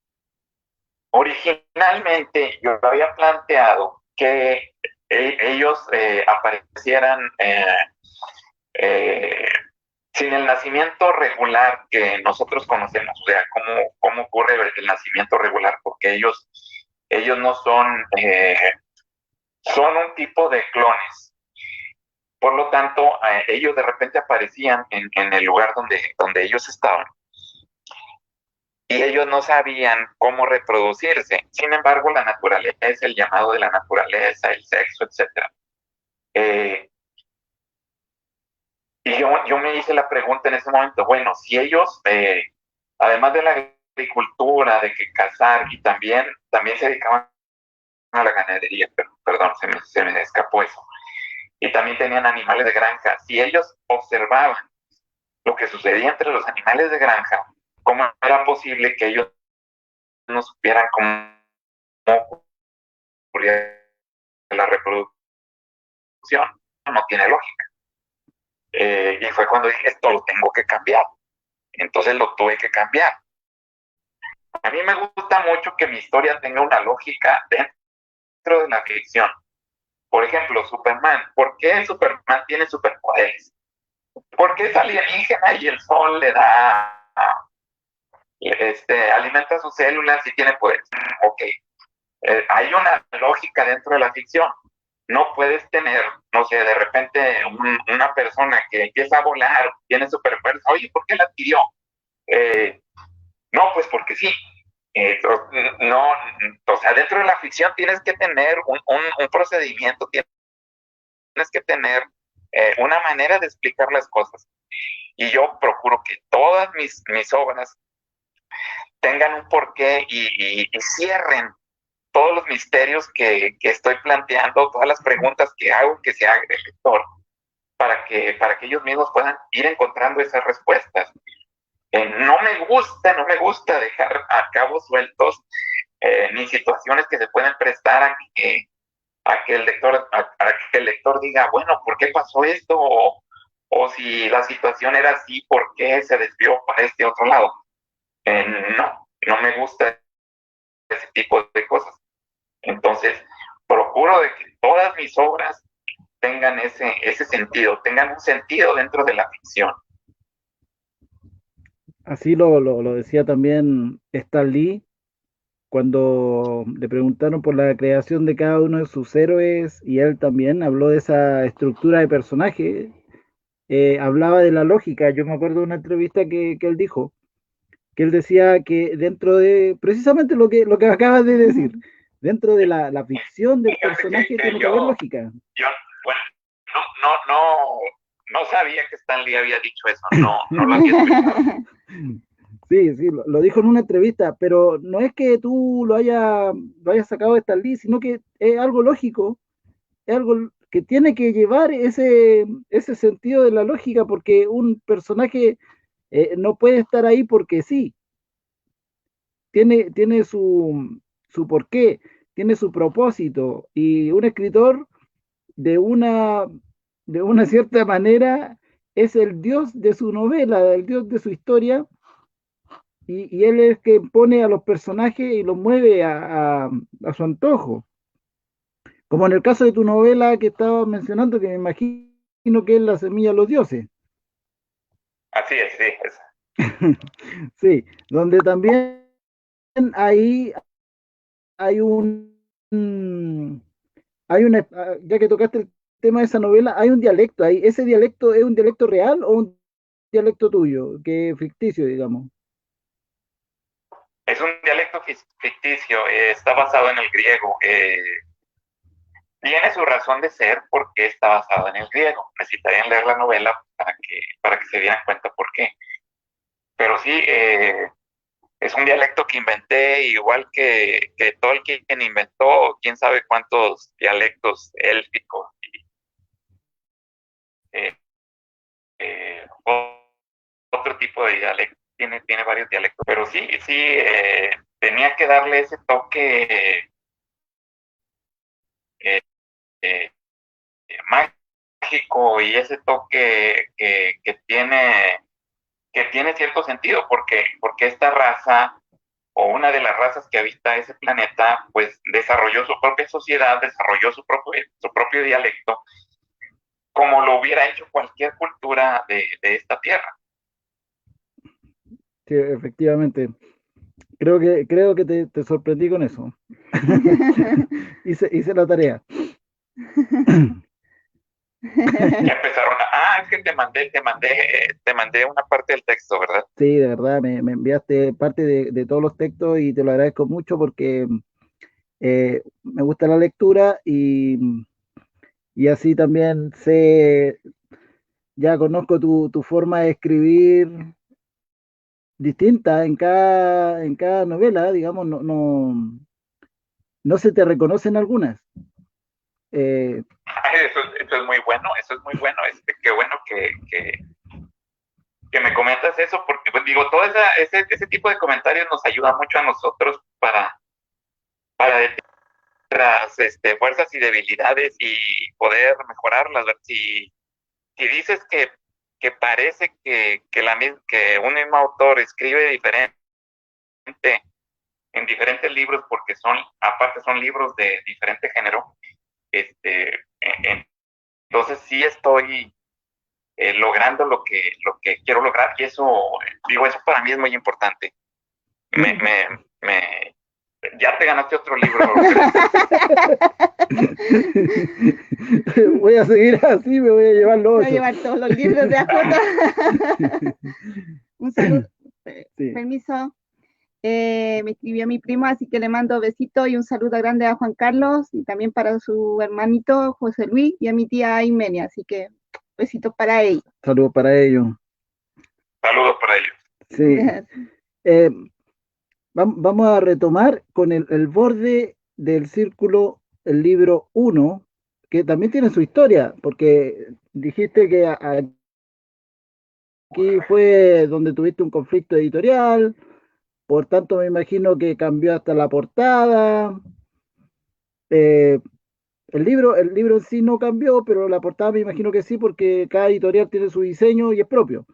originalmente yo había planteado que ellos aparecieran eh, sin el nacimiento regular que nosotros conocemos, o sea, cómo ocurre el nacimiento regular, porque ellos no son un tipo de clones. Por lo tanto, ellos de repente aparecían en el lugar donde ellos estaban y ellos no sabían cómo reproducirse. Sin embargo, la naturaleza, el llamado de la naturaleza, el sexo, etcétera. Y yo me hice la pregunta en ese momento, bueno, si ellos, además de la agricultura, de que cazar, y también se dedicaban a la ganadería, perdón, se me escapó eso, y también tenían animales de granja, si ellos observaban lo que sucedía entre los animales de granja, ¿cómo era posible que ellos no supieran cómo ocurría la reproducción? No tiene lógica. Y fue cuando dije, esto lo tengo que cambiar. Entonces lo tuve que cambiar. A mí me gusta mucho que mi historia tenga una lógica dentro de la ficción. Por ejemplo, Superman. ¿Por qué Superman tiene superpoderes? ¿Por qué es alienígena y el sol le da, alimenta sus células y tiene poderes? Ok, hay una lógica dentro de la ficción. No puedes tener, no sé, de repente una persona que empieza a volar, tiene superfuerza, oye, ¿por qué la adquirió? No, pues porque sí. No, o sea, dentro de la ficción tienes que tener un procedimiento, tienes que tener una manera de explicar las cosas. Y yo procuro que todas mis obras tengan un porqué y cierren todos los misterios que estoy planteando, todas las preguntas que hago que se haga el lector, para que ellos mismos puedan ir encontrando esas respuestas. No me gusta dejar a cabos sueltos ni situaciones que se pueden prestar a que el lector diga, bueno, ¿por qué pasó esto? O si la situación era así, ¿por qué se desvió para este otro lado? No me gusta ese tipo de cosas. Entonces, procuro de que todas mis obras tengan ese sentido, tengan un sentido dentro de la ficción. Así lo decía también Stan Lee, cuando le preguntaron por la creación de cada uno de sus héroes, y él también habló de esa estructura de personaje, hablaba de la lógica. Yo me acuerdo de una entrevista que él dijo, que él decía que dentro de, precisamente lo que acabas de decir, dentro de la ficción del Fíjate personaje que tiene que haber lógica. yo, bueno, no sabía que Stan Lee había dicho eso, no lo había escuchado. Sí, sí, lo dijo en una entrevista, pero no es que tú lo hayas sacado de Stan Lee, sino que es algo lógico, es algo que tiene que llevar ese sentido de la lógica, porque un personaje no puede estar ahí porque sí, tiene su porqué, tiene su propósito, y un escritor de una, de una cierta manera es el dios de su novela, el dios de su historia, y él es que pone a los personajes y los mueve a su antojo. Como en el caso de tu novela que estaba mencionando, que me imagino que es La semilla de los dioses. Así es, sí. Sí, donde también ahí hay ya que tocaste el tema de esa novela, hay un dialecto ahí. ¿Ese dialecto es un dialecto real o un dialecto tuyo, que es ficticio, digamos? Es un dialecto ficticio, está basado en el griego. Tiene su razón de ser porque está basado en el griego. Necesitarían leer la novela para que se dieran cuenta por qué. Pero sí, es un dialecto que inventé, igual que Tolkien inventó quién sabe cuántos dialectos élficos. Eh, Otro tipo de dialecto, tiene varios dialectos, pero sí, tenía que darle ese toque eh, eh, mágico y ese toque que tiene cierto sentido, porque esta raza o una de las razas que habita ese planeta, pues desarrolló su propia sociedad, desarrolló su propio dialecto, como lo hubiera hecho cualquier cultura de esta tierra. Sí, efectivamente. Creo que te sorprendí con eso. Hice la tarea. Ya empezaron es que te mandé una parte del texto, ¿verdad? Sí, de verdad, me enviaste parte de todos los textos y te lo agradezco mucho porque me gusta la lectura, y así también ya conozco tu forma de escribir distinta en cada novela, digamos, no se te reconocen algunas. Eh, Eso es muy bueno, eso es muy bueno. Qué bueno que me comentas eso, porque pues, digo, ese tipo de comentarios nos ayuda mucho a nosotros para detectar las fuerzas y debilidades y poder mejorarlas. Si dices que parece que un mismo autor escribe diferente en diferentes libros, porque aparte son libros de diferente género, entonces sí estoy logrando lo que quiero lograr, y eso para mí es muy importante. Me, me, me, ya te ganaste otro libro. Voy a seguir así, me voy a llevar los Voy a 8. llevar todos los libros de AJ. Un saludo, Sí. permiso. Me escribió mi primo, así que le mando besitos y un saludo grande a Juan Carlos y también para su hermanito José Luis y a mi tía Imenia, así que besitos para ellos. Saludos para ellos. Saludos para ellos. Sí. Eh, vamos a retomar con el borde del círculo, el libro 1, que también tiene su historia, porque dijiste que aquí fue donde tuviste un conflicto editorial, por tanto me imagino que cambió hasta la portada. Eh, el libro en sí no cambió, pero la portada me imagino que sí, porque cada editorial tiene su diseño y es propio.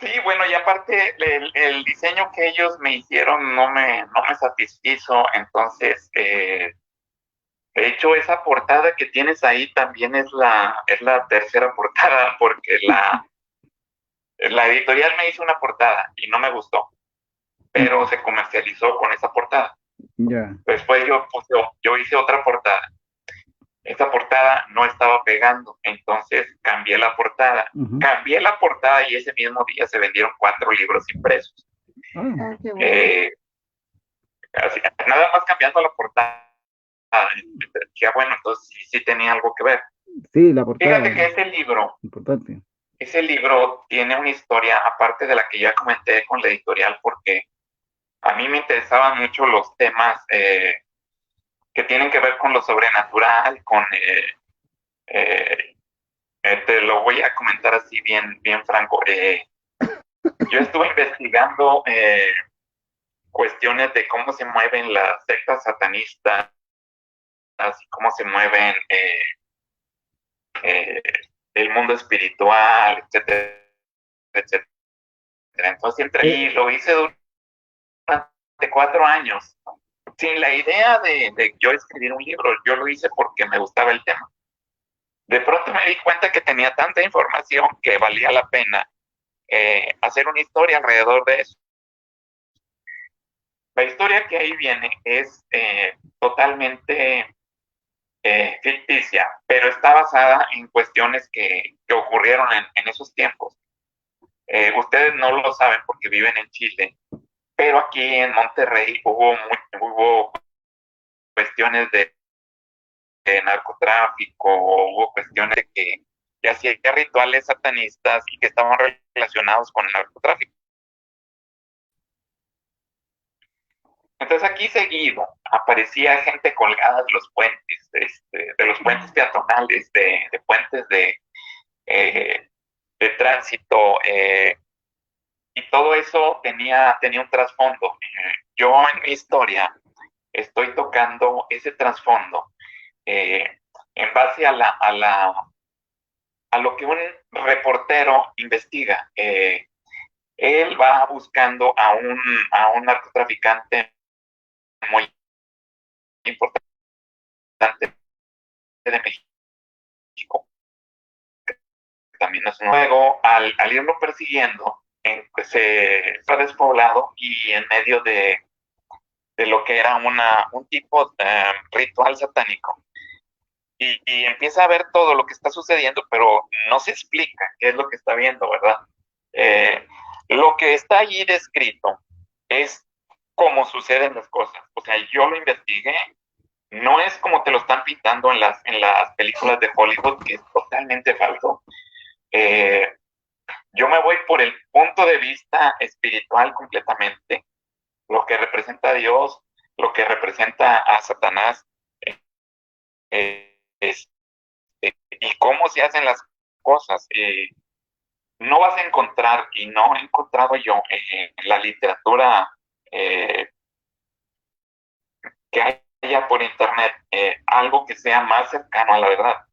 Sí, bueno, y aparte el diseño que ellos me hicieron no me satisfizo, entonces, de hecho, esa portada que tienes ahí también es la tercera portada, porque la editorial me hizo una portada y no me gustó. pero se comercializó con esa portada. Ya. Después yo hice otra portada. Esa portada no estaba pegando, entonces cambié la portada. Ujú. Cambié la portada y ese mismo día se vendieron 4 libros impresos. Ah, Qué bueno. Nada más cambiando la portada. Ya bueno, entonces sí tenía algo que ver. sí, la portada, Fíjate que importante. ese libro tiene una historia, aparte de la que ya comenté con la editorial, porque a mí me interesaban mucho los temas que tienen que ver con lo sobrenatural, te lo voy a comentar así bien franco. Yo estuve investigando cuestiones de cómo se mueven las sectas satanistas, y cómo se mueven eh, el mundo espiritual, etcétera, etcétera. Entonces entré y lo hice durante 4 años, sin la idea de yo escribir un libro. Yo lo hice porque me gustaba el tema. De pronto me di cuenta que tenía tanta información que valía la pena hacer una historia alrededor de eso. La historia que ahí viene es totalmente ficticia, pero está basada en cuestiones que ocurrieron en esos tiempos. Ustedes no lo saben porque viven en Chile, pero aquí en Monterrey hubo cuestiones de narcotráfico, hubo cuestiones de que hacía rituales satanistas y que estaban relacionados con el narcotráfico. Entonces aquí seguido aparecía gente colgada de los puentes, de los puentes peatonales, de puentes de tránsito, y todo eso tenía un trasfondo. Yo en mi historia estoy tocando ese trasfondo en base a lo que un reportero investiga. Él va buscando a un narcotraficante muy importante de México, también es un juego. Al irlo persiguiendo, se está despoblado y en medio de lo que era un tipo de ritual satánico. Y empieza a ver todo lo que está sucediendo, pero no se explica qué es lo que está viendo, ¿verdad? Lo que está allí descrito es cómo suceden las cosas. O sea, yo lo investigué, no es como te lo están pintando en las películas de Hollywood, que es totalmente falso. Yo me voy por el punto de vista espiritual completamente, lo que representa a Dios, lo que representa a Satanás, es, y cómo se hacen las cosas. No vas a encontrar, y no he encontrado yo en la literatura que haya por internet, algo que sea más cercano a la verdad.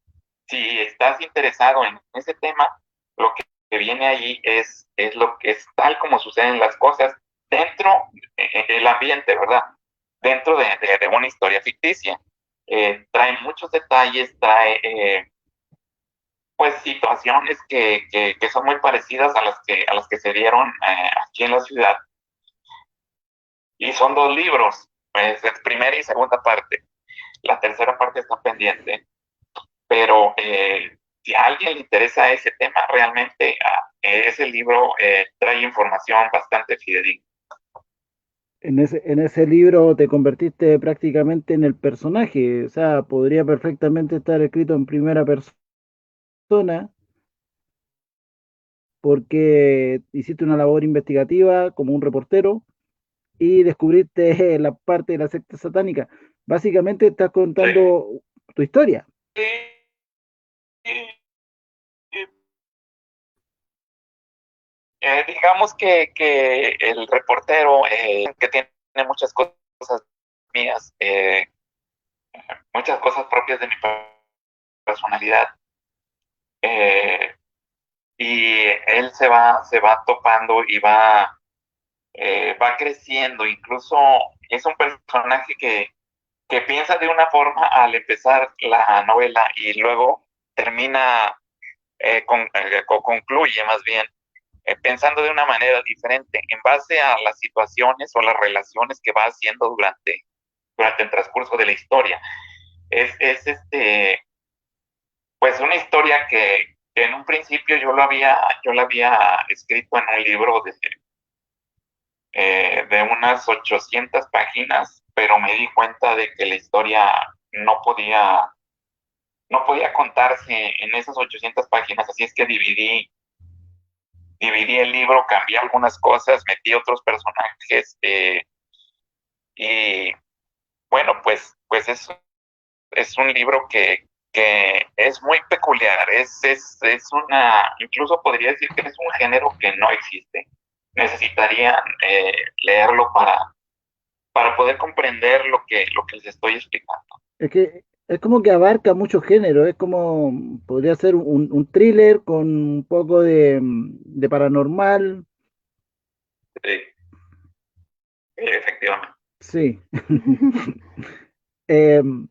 Si estás interesado en ese tema, lo que viene allí es lo que es tal como suceden las cosas dentro del ambiente, ¿verdad? Dentro de una historia ficticia. Trae muchos detalles, trae pues situaciones que son muy parecidas a las que se dieron aquí en la ciudad. Y son 2 libros, pues, primera y segunda parte. La tercera parte está pendiente, pero si a alguien le interesa ese tema, realmente ese libro trae información bastante fidedigna. En ese libro te convertiste prácticamente en el personaje, o sea, podría perfectamente estar escrito en primera persona porque hiciste una labor investigativa como un reportero y descubriste la parte de la secta satánica. Básicamente estás Sí. contando tu historia. Digamos que el reportero, que tiene muchas cosas mías, muchas cosas propias de mi personalidad, eh, y él se va topando y va creciendo. Incluso es un personaje que piensa de una forma al empezar la novela y luego termina, concluye más bien pensando de una manera diferente, en base a las situaciones o las relaciones que va haciendo durante el transcurso de la historia. Es pues una historia que en un principio yo la había escrito en un libro de unas 800 páginas, pero me di cuenta de que la historia no podía, no podía contarse en esas 800 páginas, así es que dividí el libro, cambié algunas cosas, metí otros personajes, y bueno, pues es un libro que es muy peculiar, es una, incluso podría decir que es un género que no existe. Necesitarían leerlo para poder comprender lo que les estoy explicando. Es que es como que abarca muchos géneros, es como, podría ser un thriller con un poco de paranormal, Sí, efectivamente. sí. Em,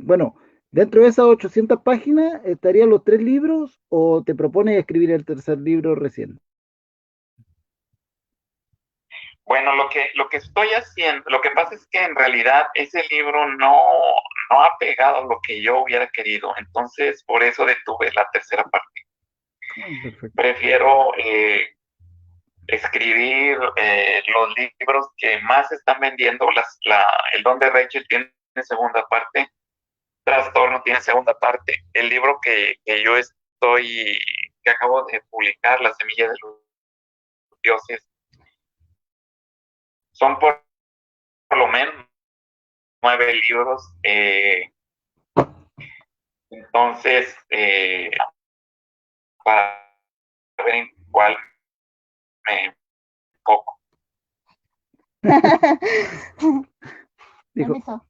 bueno, dentro de esas 800 páginas, ¿estarían los tres libros o te propones escribir el tercer libro recién? Bueno, lo que estoy haciendo, lo que pasa es que en realidad ese libro no ha pegado lo que yo hubiera querido, entonces por eso detuve la tercera parte. Ah, perfecto. Prefiero escribir los libros que más se están vendiendo. El Don de Rachel tiene segunda parte, Trastorno tiene segunda parte. El libro que acabo de publicar, La Semilla de los Dioses, son por lo menos 9 libros. Entonces, para ver en cuál me enfoco.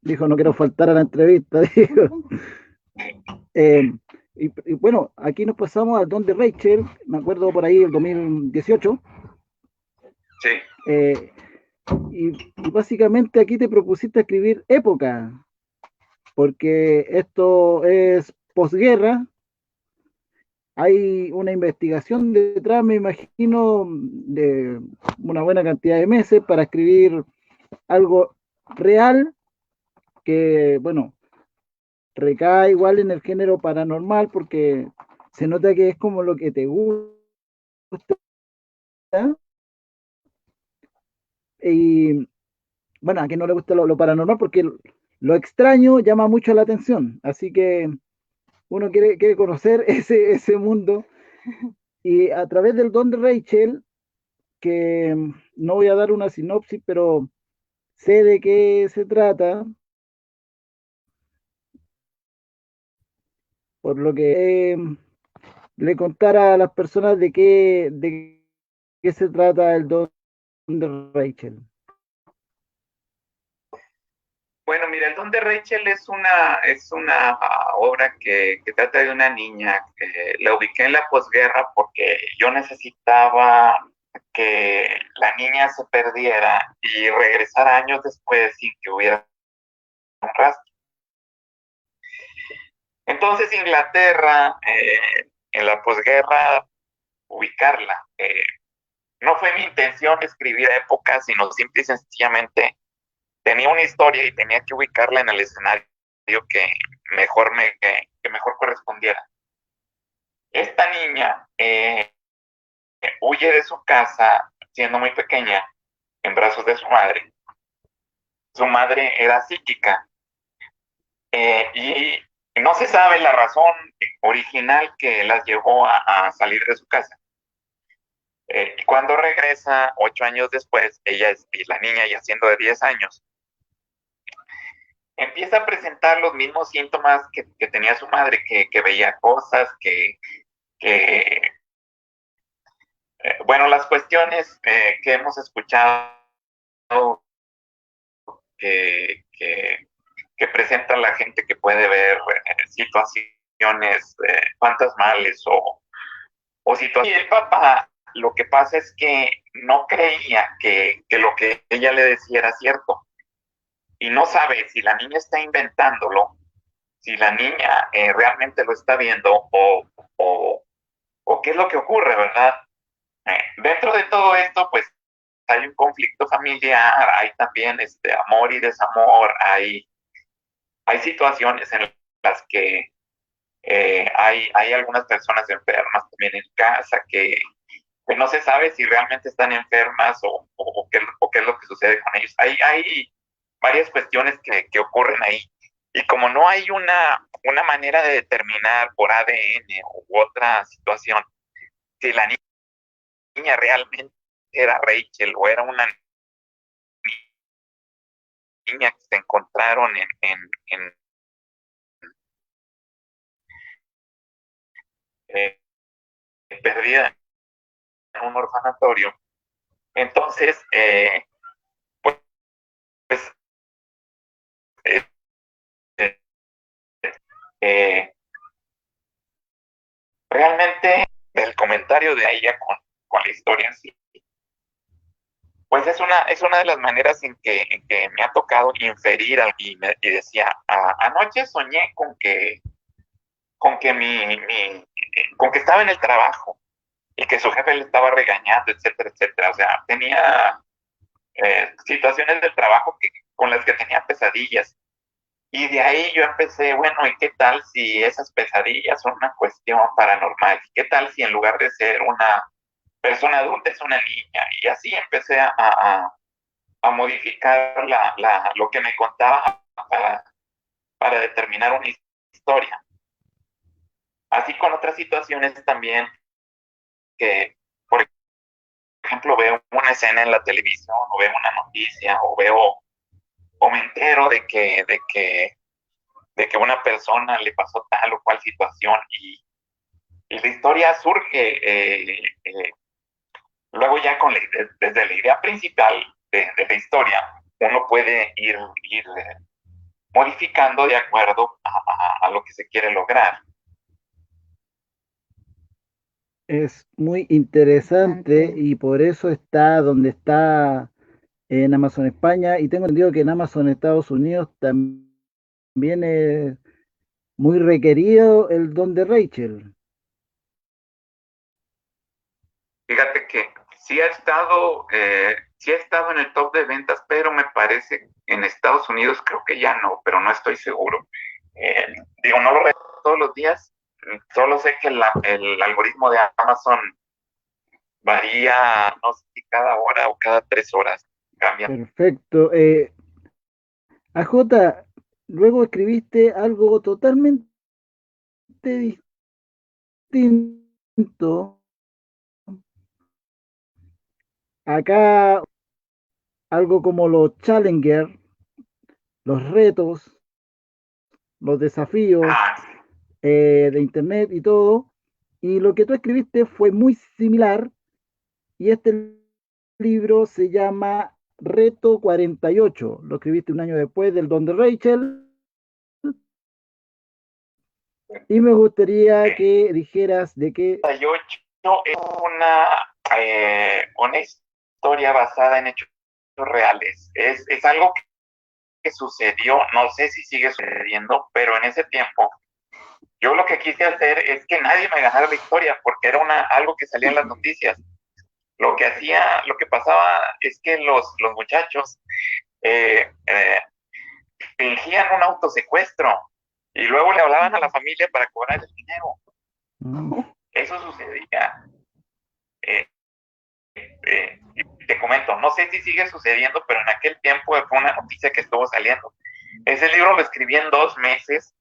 Dijo, no quiero faltar a la entrevista, dijo. Eh, y bueno, aquí nos pasamos al Don de Rachel, me acuerdo por ahí el 2018. Sí. Y básicamente aquí te propusiste escribir época, porque esto es posguerra, hay una investigación detrás, me imagino, de una buena cantidad de meses para escribir algo real que, bueno, recae igual en el género paranormal porque se nota que es como lo que te gusta y bueno, a quien no le gusta lo paranormal porque lo extraño llama mucho la atención, así que uno quiere conocer ese mundo y a través del Don de Rachel, que no voy a dar una sinopsis, pero sé de qué se trata, por lo que le contara a las personas de qué se trata el Don de Rachel. Bueno, mira, El Don de Rachel es una obra que trata de una niña que la ubiqué en la posguerra porque yo necesitaba que la niña se perdiera y regresara años después sin que hubiera un rastro. Entonces, Inglaterra, en la posguerra, ubicarla. No fue mi intención escribir época, sino simple y sencillamente tenía una historia y tenía que ubicarla en el escenario que que mejor correspondiera. Esta niña huye de su casa siendo muy pequeña en brazos de su madre. Su madre era psíquica y no se sabe la razón original que las llevó a salir de su casa. Cuando regresa 8 años después, y la niña ya siendo de 10 años, empieza a presentar los mismos síntomas que tenía su madre, que veía cosas, bueno, las cuestiones que hemos escuchado que, que, que presenta la gente que puede ver situaciones fantasmales o situaciones. Y el papá, lo que pasa es que no creía que lo que ella le decía era cierto. Y no sabe si la niña está inventándolo, si la niña realmente lo está viendo o qué es lo que ocurre, ¿verdad? Dentro de todo esto, pues hay un conflicto familiar, hay también amor y desamor, hay situaciones en las que hay algunas personas enfermas también en casa que no se sabe si realmente están enfermas o qué es lo que sucede con ellos. Hay varias cuestiones que ocurren ahí. Y como no hay una manera de determinar por ADN u otra situación si la niña realmente era Rachel o era una niña que se encontraron eh, perdida en un orfanatorio, entonces, pues, eh, eh, realmente el comentario de ella con la historia en sí, pues es una de las maneras en que me ha tocado inferir y decía, anoche soñé con que estaba en el trabajo y que su jefe le estaba regañando, etcétera, etcétera. O sea, tenía situaciones del trabajo con las que tenía pesadillas. Y de ahí yo empecé, bueno, ¿y qué tal si esas pesadillas son una cuestión paranormal? ¿Qué tal si en lugar de ser una persona adulta es una niña? Y así empecé a modificar lo que me contaba para determinar una historia. Así con otras situaciones también que, por ejemplo, veo una escena en la televisión o veo una noticia o me entero de que una persona le pasó tal o cual situación y la historia surge luego ya desde la idea principal de la historia, uno puede ir modificando de acuerdo a lo que se quiere lograr. Es muy interesante y por eso está donde está en Amazon España y tengo entendido que en Amazon Estados Unidos también es muy requerido el don de Rachel. Fíjate que sí ha estado en el top de ventas, pero me parece en Estados Unidos creo que ya no, pero no estoy seguro. Eh, Digo, no lo recuerdo todos los días, solo sé que el algoritmo de Amazon varía, no sé si cada hora o cada 3 horas cambia. Perfecto. AJ, luego escribiste algo totalmente distinto. Acá algo como los challenger, los retos, los desafíos Ah, de internet y todo. Y lo que tú escribiste fue muy similar. Y este libro se llama Reto 48. Lo escribiste un año después del Don de Rachel. Y me gustaría que dijeras de qué. 48 es una historia basada en hechos reales. Es algo que sucedió, no sé si sigue sucediendo, pero en ese tiempo yo lo que quise hacer es que nadie me ganara la historia porque era algo que salía en las noticias. Lo que pasaba es que los muchachos eh, eh, fingían un autosecuestro y luego le hablaban a la familia para cobrar el dinero. Eso sucedía. Eh, y te comento, no sé si sigue sucediendo, pero en aquel tiempo fue una noticia que estuvo saliendo. Ese libro lo escribí en 2 meses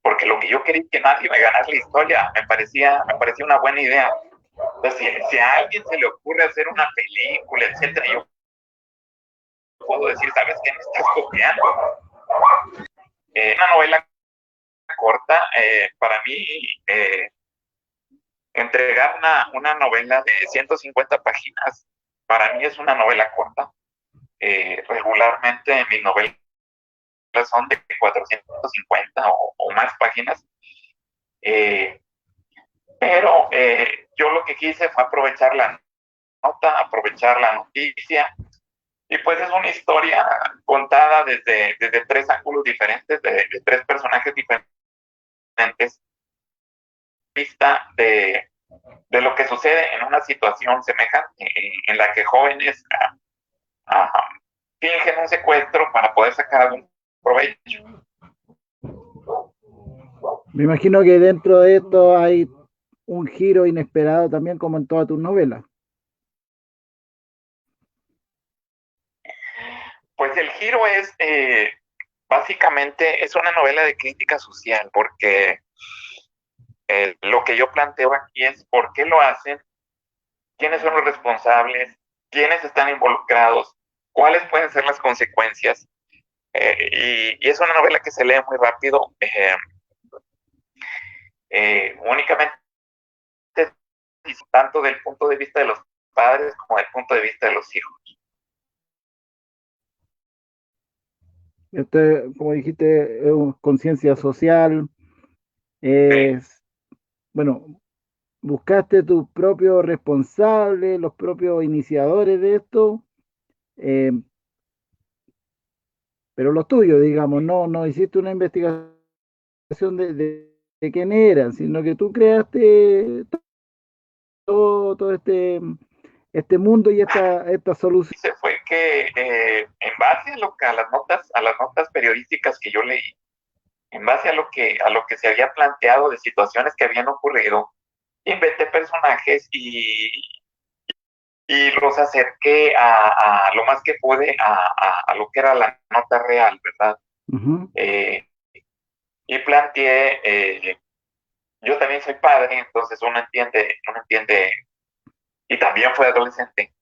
porque lo que yo quería es que nadie me ganara la historia. Me parecía una buena idea. Entonces, si a alguien se le ocurre hacer una película, etcétera, yo puedo decir, ¿sabes qué? Me estás copiando. Una novela corta, para mí, entregar una novela de 150 páginas, para mí es una novela corta. Regularmente mis novelas son de 450 o más páginas, pero yo lo que quise fue aprovechar la nota, aprovechar la noticia, y pues es una historia contada desde 3 ángulos diferentes, de 3 personajes diferentes, vista de lo que sucede en una situación semejante, en la que jóvenes fingen un secuestro para poder sacar algún provecho. Me imagino que dentro de esto hay un giro inesperado también, como en todas tus novelas. Pues el giro es, básicamente, es una novela de crítica social, porque lo que yo planteo aquí es por qué lo hacen, quiénes son los responsables, quiénes están involucrados, cuáles pueden ser las consecuencias. Y es una novela que se lee muy rápido, únicamente tanto del punto de vista de los padres como del punto de vista de los hijos. Este, como dijiste, es conciencia social, es, bueno, buscaste tus propios responsables, los propios iniciadores de esto, eh, pero los tuyos, digamos, no hiciste una investigación de quién eran, sino que tú creaste todo este mundo y esta solución. Se fue que en base a las notas periodísticas que yo leí, en base a lo que se había planteado de situaciones que habían ocurrido, inventé personajes y los acerqué a lo más que pude a lo que era la nota real, ¿verdad? Ujú. Y planteé, yo también soy padre, entonces uno entiende, y también fue adolescente,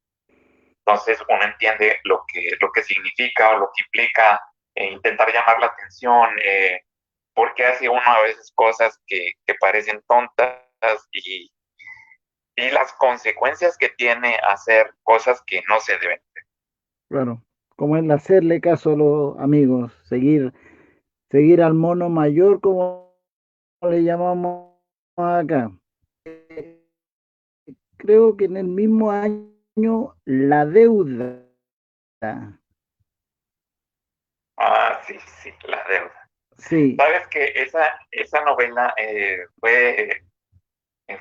entonces uno entiende lo que significa o lo que implica intentar llamar la atención, porque hace uno a veces cosas que parecen tontas y, y las consecuencias que tiene hacer cosas que no se deben. Claro, como el hacerle caso a los amigos, seguir al mono mayor, como le llamamos acá. Creo que en el mismo año, La Deuda. Ah, sí, sí, la deuda. Sí, Sabes que esa novela fue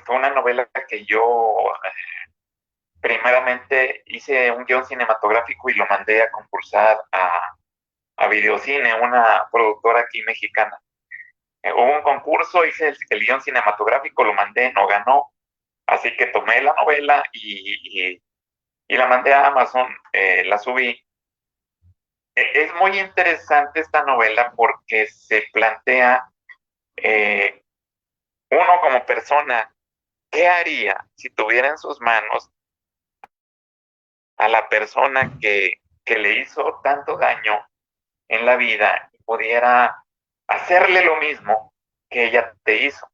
una novela que yo primeramente hice un guión cinematográfico y lo mandé a concursar a Videocine, una productora aquí mexicana. Hubo un concurso, hice el guión cinematográfico, lo mandé, no ganó, así que tomé la novela y la mandé a Amazon, la subí. Es muy interesante esta novela porque se plantea uno como persona, ¿qué haría si tuviera en sus manos a la persona que le hizo tanto daño en la vida y pudiera hacerle lo mismo que ella te hizo?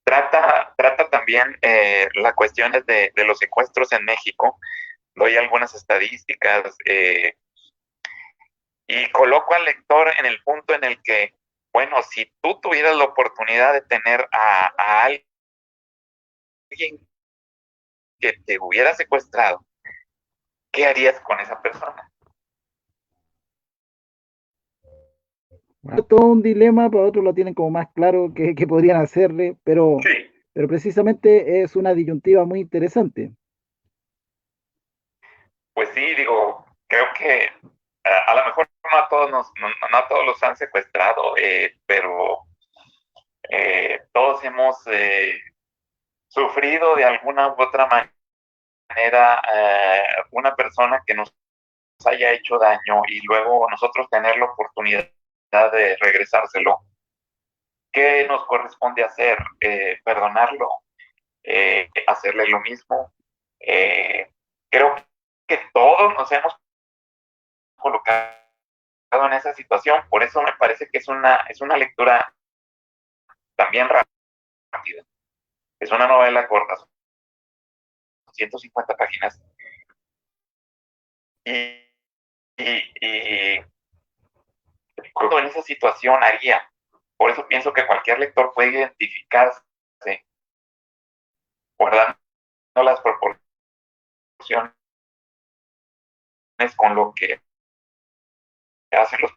Trata también las cuestiones de los secuestros en México. Doy algunas estadísticas y coloco al lector en el punto en el que, bueno, si tú tuvieras la oportunidad de tener a alguien que te hubiera secuestrado, ¿qué harías con esa persona? es todo un dilema, para otros lo tienen como más claro que podrían hacerle, Sí, pero precisamente es una disyuntiva muy interesante. pues sí, digo, creo que a lo mejor no a todos los han secuestrado, pero todos hemos sufrido de alguna u otra manera una persona que nos haya hecho daño y luego nosotros tener la oportunidad de regresárselo. ¿Qué nos corresponde hacer? Perdonarlo, hacerle lo mismo. Creo que todos nos hemos colocado en esa situación, por eso me parece que es una lectura también rápida. Es una novela corta, 150 páginas, y, y en esa situación haría. Por eso pienso que cualquier lector puede identificarse guardando las proporciones con lo que hacen los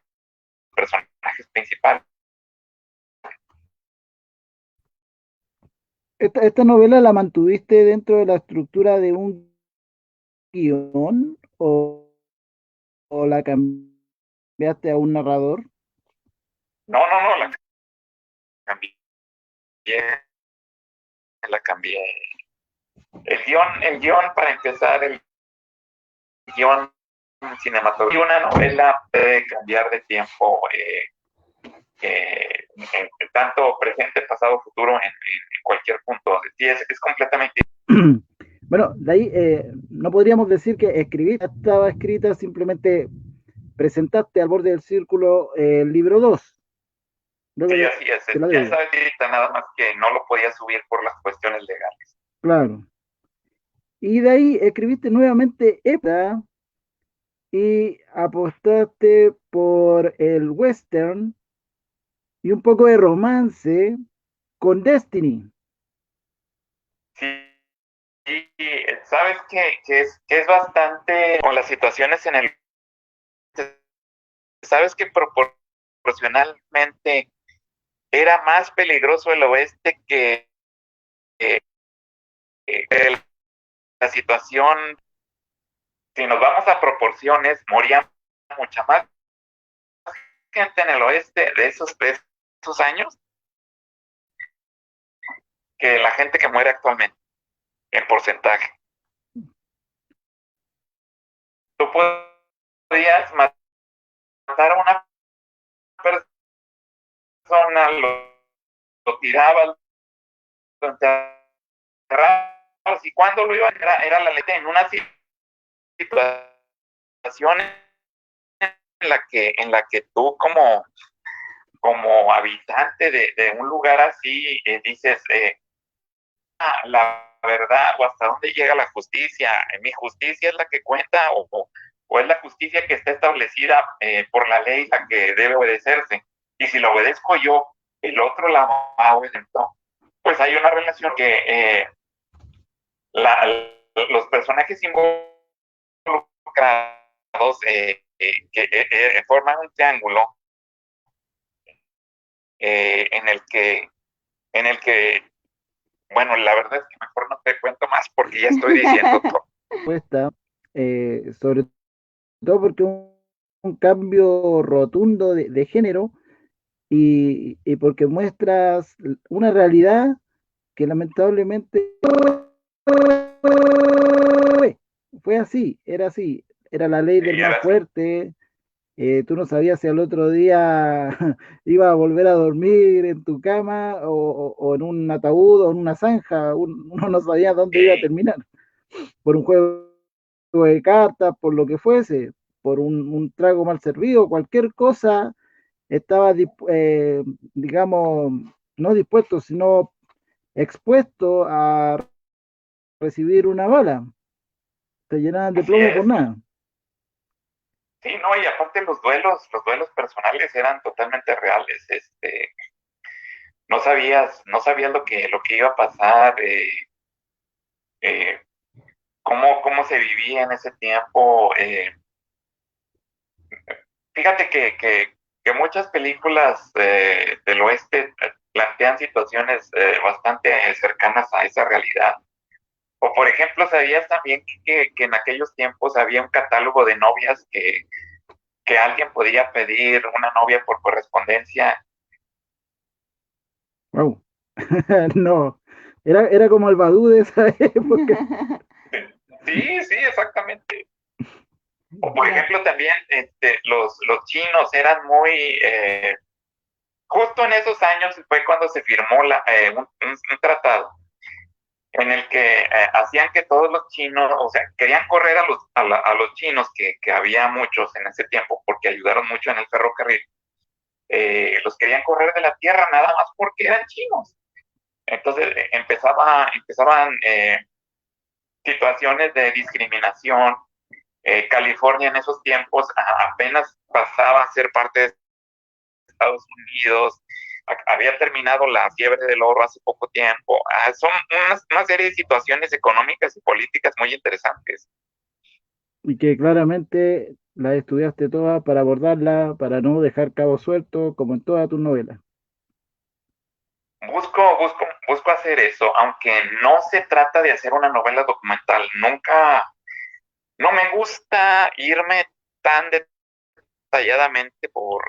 personajes principales. esta novela la mantuviste dentro de la estructura de un guión o la cambiaste a un narrador? No, la cambié, la cambié. El guión para empezar, el guión cinematográfico, una novela puede cambiar de tiempo, tanto presente, pasado, futuro, en cualquier punto. Sí, es completamente. Bueno, de ahí no podríamos decir que escribiste, estaba escrita, simplemente presentaste al borde del círculo el libro 2. Luego Sí, de, así es. de la Ya deuda. estaba escrita, nada más que no lo podía subir por las cuestiones legales. Claro. Y de ahí escribiste nuevamente EPA y apostaste por el western y un poco de romance con Destiny. Sí, y sabes que es bastante con las situaciones en el. Sabes que proporcionalmente era más peligroso el oeste que la situación. Si nos vamos a proporciones, moría mucha más gente en el oeste de esos años que la gente que muere actualmente, en porcentaje. Tú podías matar a una persona, lo tirabas, lo enterrabas, y cuando lo iban, era la ley en una situación en la que tú como habitante de un lugar así, dices, la verdad, o hasta dónde llega la justicia, mi justicia es la que cuenta, o es la justicia que está establecida por la ley la que debe obedecerse, y si lo obedezco yo, el otro la va a obedecer. Pues hay una relación que los personajes involucrados que forman un triángulo en el que, bueno, la verdad es que mejor no te cuento más porque ya estoy diciendo todo. Puesta, sobre todo porque un cambio rotundo de género y porque muestras una realidad que lamentablemente fue así, era la ley Sí, del más era así. fuerte. Tú no sabías si al otro día iba a volver a dormir en tu cama o en un ataúd o en una zanja. Uno no sabía dónde iba a Sí, terminar, por un juego de cartas, por lo que fuese, por un trago mal servido, cualquier cosa, estaba, digamos, no dispuesto, sino expuesto a recibir una bala. Te llenaban de así plomo por es. nada. Sí, no, y aparte los duelos personales eran totalmente reales. No sabías lo que iba a pasar, eh, cómo se vivía en ese tiempo. Fíjate que muchas películas del oeste plantean situaciones bastante cercanas a esa realidad. O por ejemplo, ¿sabías también que en aquellos tiempos había un catálogo de novias que alguien podía pedir una novia por correspondencia? Wow. No, era como el Badú de esa época. Sí, sí, exactamente. O por Ya. ejemplo, también los chinos eran muy. Justo en esos años fue cuando se firmó un tratado en el que hacían que todos los chinos, o sea, querían correr a los chinos, que había muchos en ese tiempo, porque ayudaron mucho en el ferrocarril. Los querían correr de la tierra nada más porque eran chinos. Entonces empezaban situaciones de discriminación. California en esos tiempos apenas pasaba a ser parte de Estados Unidos. Había terminado la fiebre del oro hace poco tiempo. Son una serie de situaciones económicas y políticas muy interesantes. Y que claramente la estudiaste toda para abordarla, para no dejar cabos sueltos, como en todas tus novelas. Busco busco hacer eso, aunque no se trata de hacer una novela documental. Nunca, no me gusta irme tan detalladamente por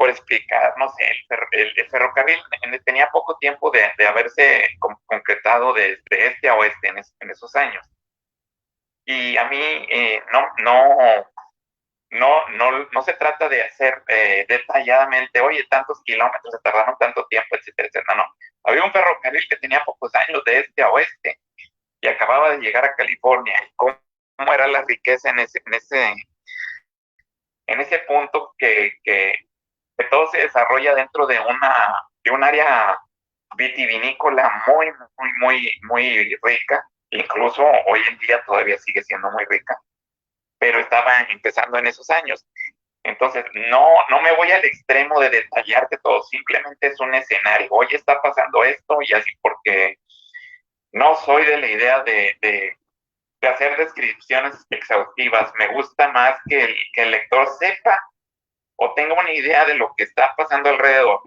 explicar, no sé, el ferrocarril tenía poco tiempo de haberse concretado desde este a oeste en esos años. Y a mí no se trata de hacer detalladamente, oye, tantos kilómetros, se tardaron tanto tiempo, etcétera, etcétera. No. Había un ferrocarril que tenía pocos años de este a oeste y acababa de llegar a California. ¿Cómo era la riqueza en ese punto que todo se desarrolla dentro de un área vitivinícola muy rica? Incluso hoy en día todavía sigue siendo muy rica, pero estaba empezando en esos años. Entonces, no me voy al extremo de detallarte todo, simplemente es un escenario. Hoy está pasando esto y así, porque no soy de la idea de hacer descripciones exhaustivas. Me gusta más que el lector sepa o tenga una idea de lo que está pasando alrededor,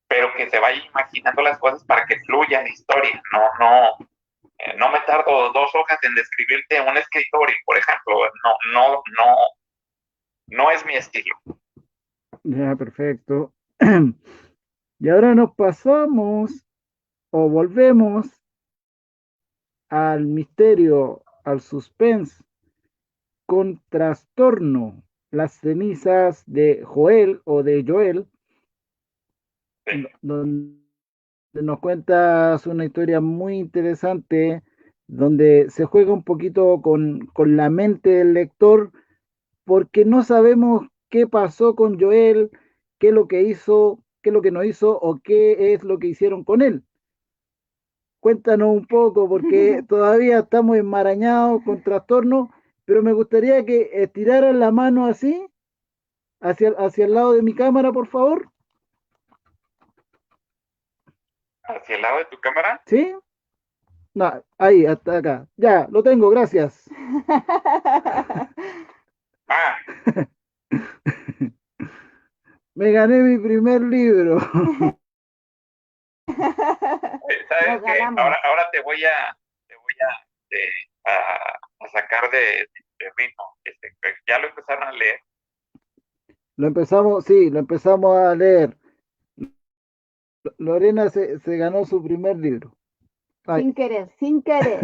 pero que se vaya imaginando las cosas para que fluya la historia. No me tardo 2 hojas en describirte un escritorio, por ejemplo. No es mi estilo. Ya, perfecto. Y ahora nos pasamos o volvemos al misterio, al suspense, con Trastorno, las cenizas de Joel o de Joel, Sí. donde nos cuentas una historia muy interesante, donde se juega un poquito con la mente del lector, porque no sabemos qué pasó con Joel, qué es lo que hizo, qué es lo que no hizo o qué es lo que hicieron con él. Cuéntanos un poco, porque todavía estamos enmarañados con Trastorno, pero me gustaría que estiraran la mano así, hacia el lado de mi cámara, por favor. ¿Hacia el lado de tu cámara? ¿Sí? No, ahí, hasta acá. Ya, lo tengo, gracias. Ah, Me gané mi primer libro. ¿sabes Nos qué? ganamos. Ahora te voy a sacar de ritmo. Ya lo empezaron a leer. Lo empezamos, sí, lo empezamos a leer. Lorena se ganó su primer libro. Ahí, Sin querer, sin querer.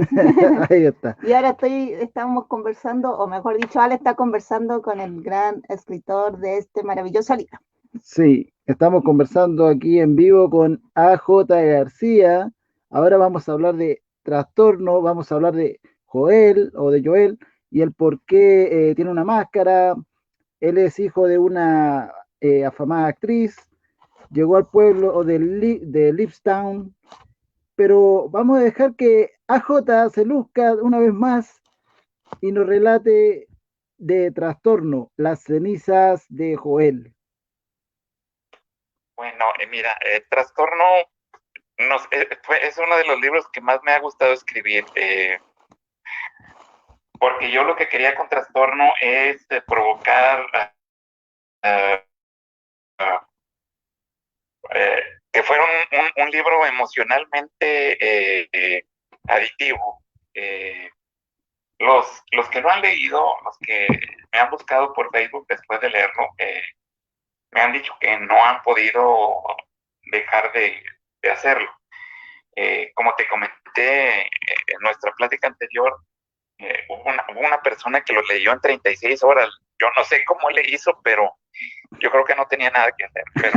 ahí está. Y ahora estamos conversando, o mejor dicho, Ale está conversando con el gran escritor de este maravilloso libro. Sí, estamos conversando aquí en vivo con AJ García. Ahora vamos a hablar de Trastorno, vamos a hablar de Joel o de Joel y el por qué tiene una máscara. Él es hijo de una afamada actriz, llegó al pueblo de Lipstown, pero vamos a dejar que AJ se luzca una vez más y nos relate de Trastorno, las cenizas de Joel. Bueno, mira, Trastorno es uno de los libros que más me ha gustado escribir, porque yo lo que quería con Trastorno es provocar uh, que fuera un libro emocionalmente adictivo. Eh, los que lo han leído, los que me han buscado por Facebook después de leerlo, me han dicho que no han podido dejar de hacerlo. Como te comenté en nuestra plática anterior, hubo una persona que lo leyó en 36 horas. Yo no sé cómo le hizo, pero yo creo que no tenía nada que hacer. Pero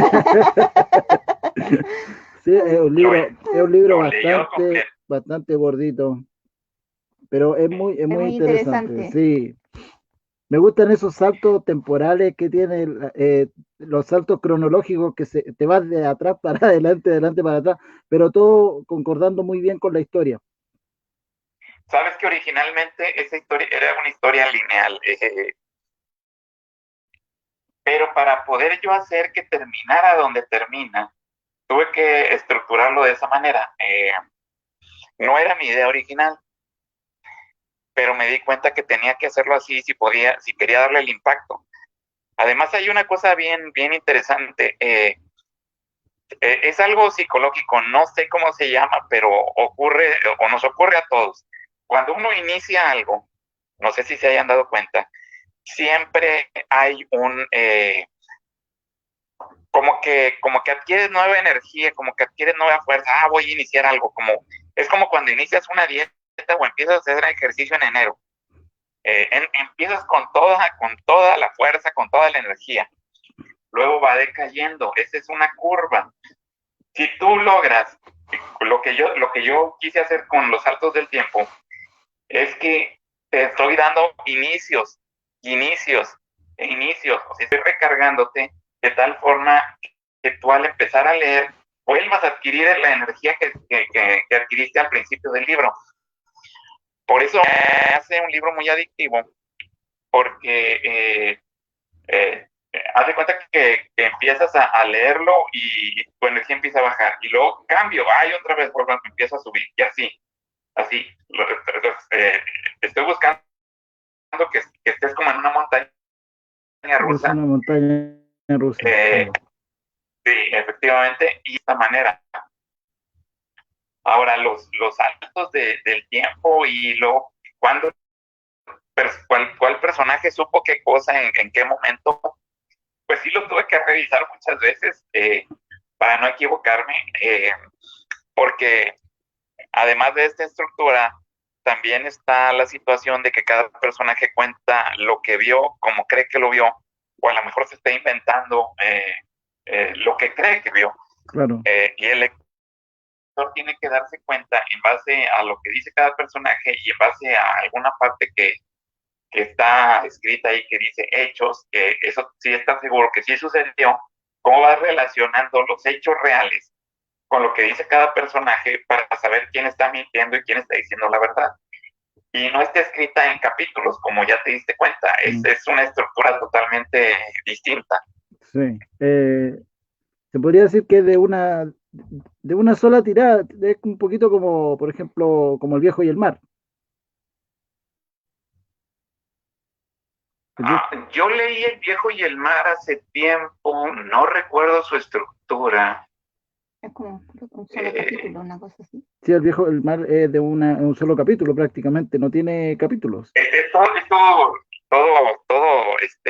Sí, es un libro lo leyó completo. bastante gordito, pero es Es muy muy interesante, interesante. sí. Me gustan esos saltos temporales que tiene, los saltos cronológicos que te vas de atrás para adelante, de adelante para atrás, pero todo concordando muy bien con la historia. Sabes que originalmente esa historia era una historia lineal, pero para poder yo hacer que terminara donde termina, tuve que estructurarlo de esa manera. No era mi idea original, pero me di cuenta que tenía que hacerlo así si quería darle el impacto. Además hay una cosa bien interesante. Es algo psicológico, no sé cómo se llama, pero ocurre o nos ocurre a todos. Cuando uno inicia algo, no sé si se hayan dado cuenta, siempre hay como que adquieres nueva energía, como que adquieres nueva fuerza. Voy a iniciar algo, es como cuando inicias una dieta o empiezas a hacer ejercicio en enero. Empiezas con toda la fuerza, con toda la energía. Luego va decayendo. Esa es una curva. Si tú logras lo que yo quise hacer con los saltos del tiempo, es que te estoy dando inicios, o sea, estoy recargándote de tal forma que tú al empezar a leer vuelvas a adquirir la energía que adquiriste al principio del libro. Por eso hace un libro muy adictivo, porque haz de cuenta que empiezas a leerlo y tu energía empieza a bajar, y luego cambio, otra vez empieza a subir, y así. Estoy buscando que estés como en una montaña rusa. Es una montaña rusa. Sí, efectivamente, y de esta manera. Ahora, los saltos del tiempo y luego, ¿cuál personaje supo qué cosa en qué momento? Pues sí lo tuve que revisar muchas veces para no equivocarme, porque además de esta estructura, también está la situación de que cada personaje cuenta lo que vio, como cree que lo vio, o a lo mejor se está inventando lo que cree que vio. Claro. Y el lector tiene que darse cuenta en base a lo que dice cada personaje y en base a alguna parte que está escrita ahí que dice hechos, que eso sí está seguro que sí sucedió, cómo va relacionando los hechos reales con lo que dice cada personaje para saber quién está mintiendo y quién está diciendo la verdad. Y no está escrita en capítulos, como ya te diste cuenta, es una estructura totalmente distinta. Sí. Se podría decir que es de una sola tirada, es un poquito como, por ejemplo, como El viejo y el mar. Yo leí El viejo y el mar hace tiempo, no recuerdo su estructura. Es como un solo capítulo, una cosa así. Sí, El viejo y el mar es de un solo capítulo prácticamente, no tiene capítulos. Es todo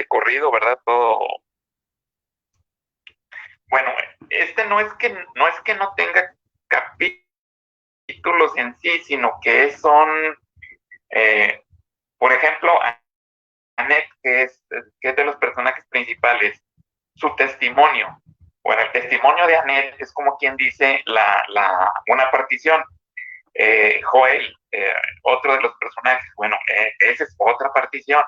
corrido, ¿verdad? Todo. Bueno, no es que no tenga capítulos en sí, sino que son, por ejemplo, Annette, que es de los personajes principales, su testimonio. Bueno, el testimonio de Annette es como quien dice una partición. Joel, otro de los personajes, bueno, esa es otra partición.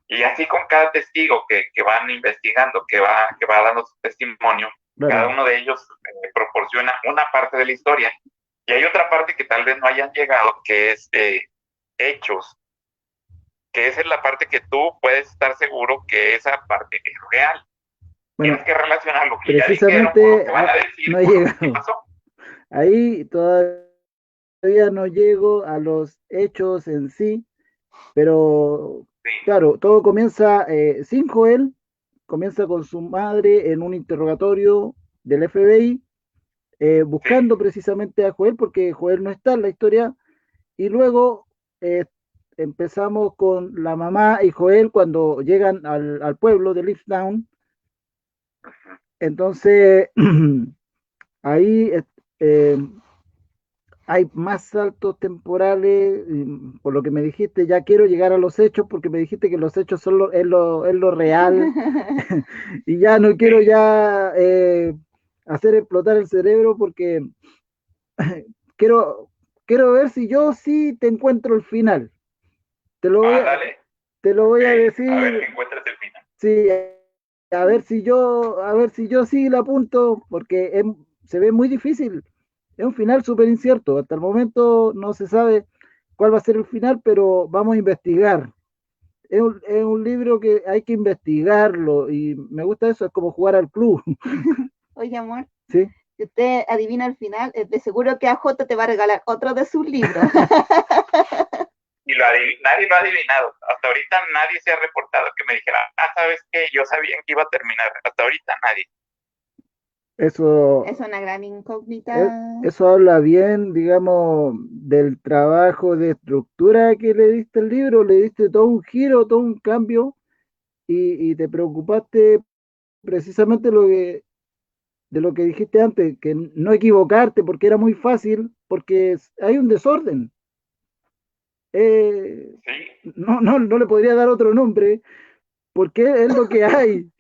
Y así con cada testigo que van investigando, que va dando su testimonio, Claro. cada uno de ellos proporciona una parte de la historia. Y hay otra parte que tal vez no hayan llegado, que es hechos, que esa es la parte que tú puedes estar seguro que esa parte es real. Bueno, tienes que relacionar lo que precisamente ya dijeron con lo que van a decir, no he llegado. Ahí todavía no llego a los hechos en sí, pero sí. Claro, todo comienza sin Joel, comienza con su madre en un interrogatorio del FBI, buscando precisamente a Joel, porque Joel no está en la historia, y luego empezamos con la mamá y Joel cuando llegan al pueblo de Leafdown. Entonces, ahí hay más saltos temporales, por lo que me dijiste, ya quiero llegar a los hechos, porque me dijiste que los hechos es lo real, y ya no quiero ya hacer explotar el cerebro, porque quiero, quiero ver si yo sí te encuentro el final. Te lo voy te lo voy a decir. A ver si encuentras el final. Sí, a ver si yo sí la apunto, porque se ve muy difícil. Es un final súper incierto. Hasta el momento no se sabe cuál va a ser el final, pero vamos a investigar. Es un libro que hay que investigarlo y me gusta eso, es como jugar al club. Oye, amor, ¿Sí? si usted adivina el final, de seguro que AJ te va a regalar otro de sus libros. Y nadie lo ha adivinado. Hasta ahorita nadie se ha reportado que me dijera, ¿sabes qué? Yo sabía que iba a terminar. Hasta ahorita nadie. Eso, Es una gran e- incógnita. eso habla bien, digamos, del trabajo de estructura que le diste al libro, le diste todo un giro, todo un cambio y te preocupaste precisamente de lo que dijiste antes, que no equivocarte porque era muy fácil, porque hay un desorden. Eh, Sí, no le podría dar otro nombre porque es lo que hay.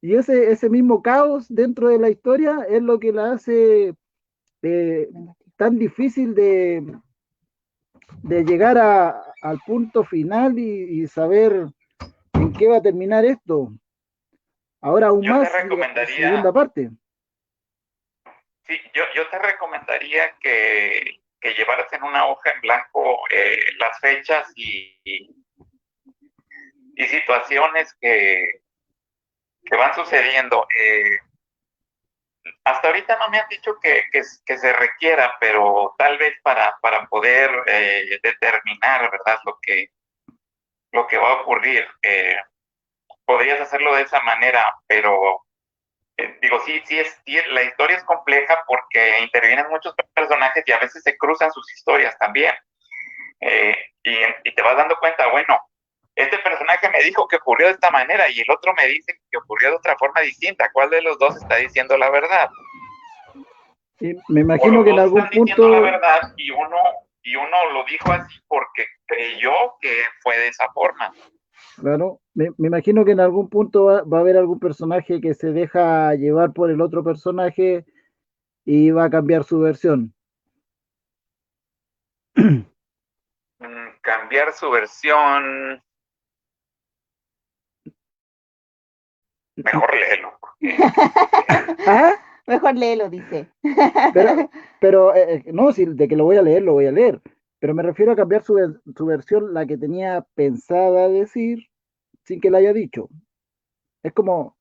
Y ese mismo caos dentro de la historia es lo que la hace eh, tan difícil de llegar al punto final y saber en qué va a terminar esto. Ahora aún yo te más la segunda recomendaría, parte. sí, yo te recomendaría que llevaras en una hoja en blanco las fechas y situaciones que van sucediendo. Hasta ahorita no me han dicho que se requiera, pero tal vez para poder determinar, ¿verdad?, lo que va a ocurrir. Podrías hacerlo de esa manera, pero digo, sí, la historia es compleja porque intervienen muchos personajes y a veces se cruzan sus historias también. Eh, y te vas dando cuenta, bueno, este personaje me dijo que ocurrió de esta manera y el otro me dice que ocurrió de otra forma distinta. ¿Cuál de los dos está diciendo la verdad? Y me O imagino los que en dos algún están diciendo la punto, verdad y uno lo dijo así porque creyó que fue de esa forma. claro, me imagino que en algún punto va a haber algún personaje que se deja llevar por el otro personaje y va a cambiar su versión. Cambiar su versión, mejor léelo. Ah, Mejor léelo, dice. pero, no, si de que lo voy a leer, lo voy a leer. Pero me refiero a cambiar su versión, la que tenía pensada decir, sin que la haya dicho. Es como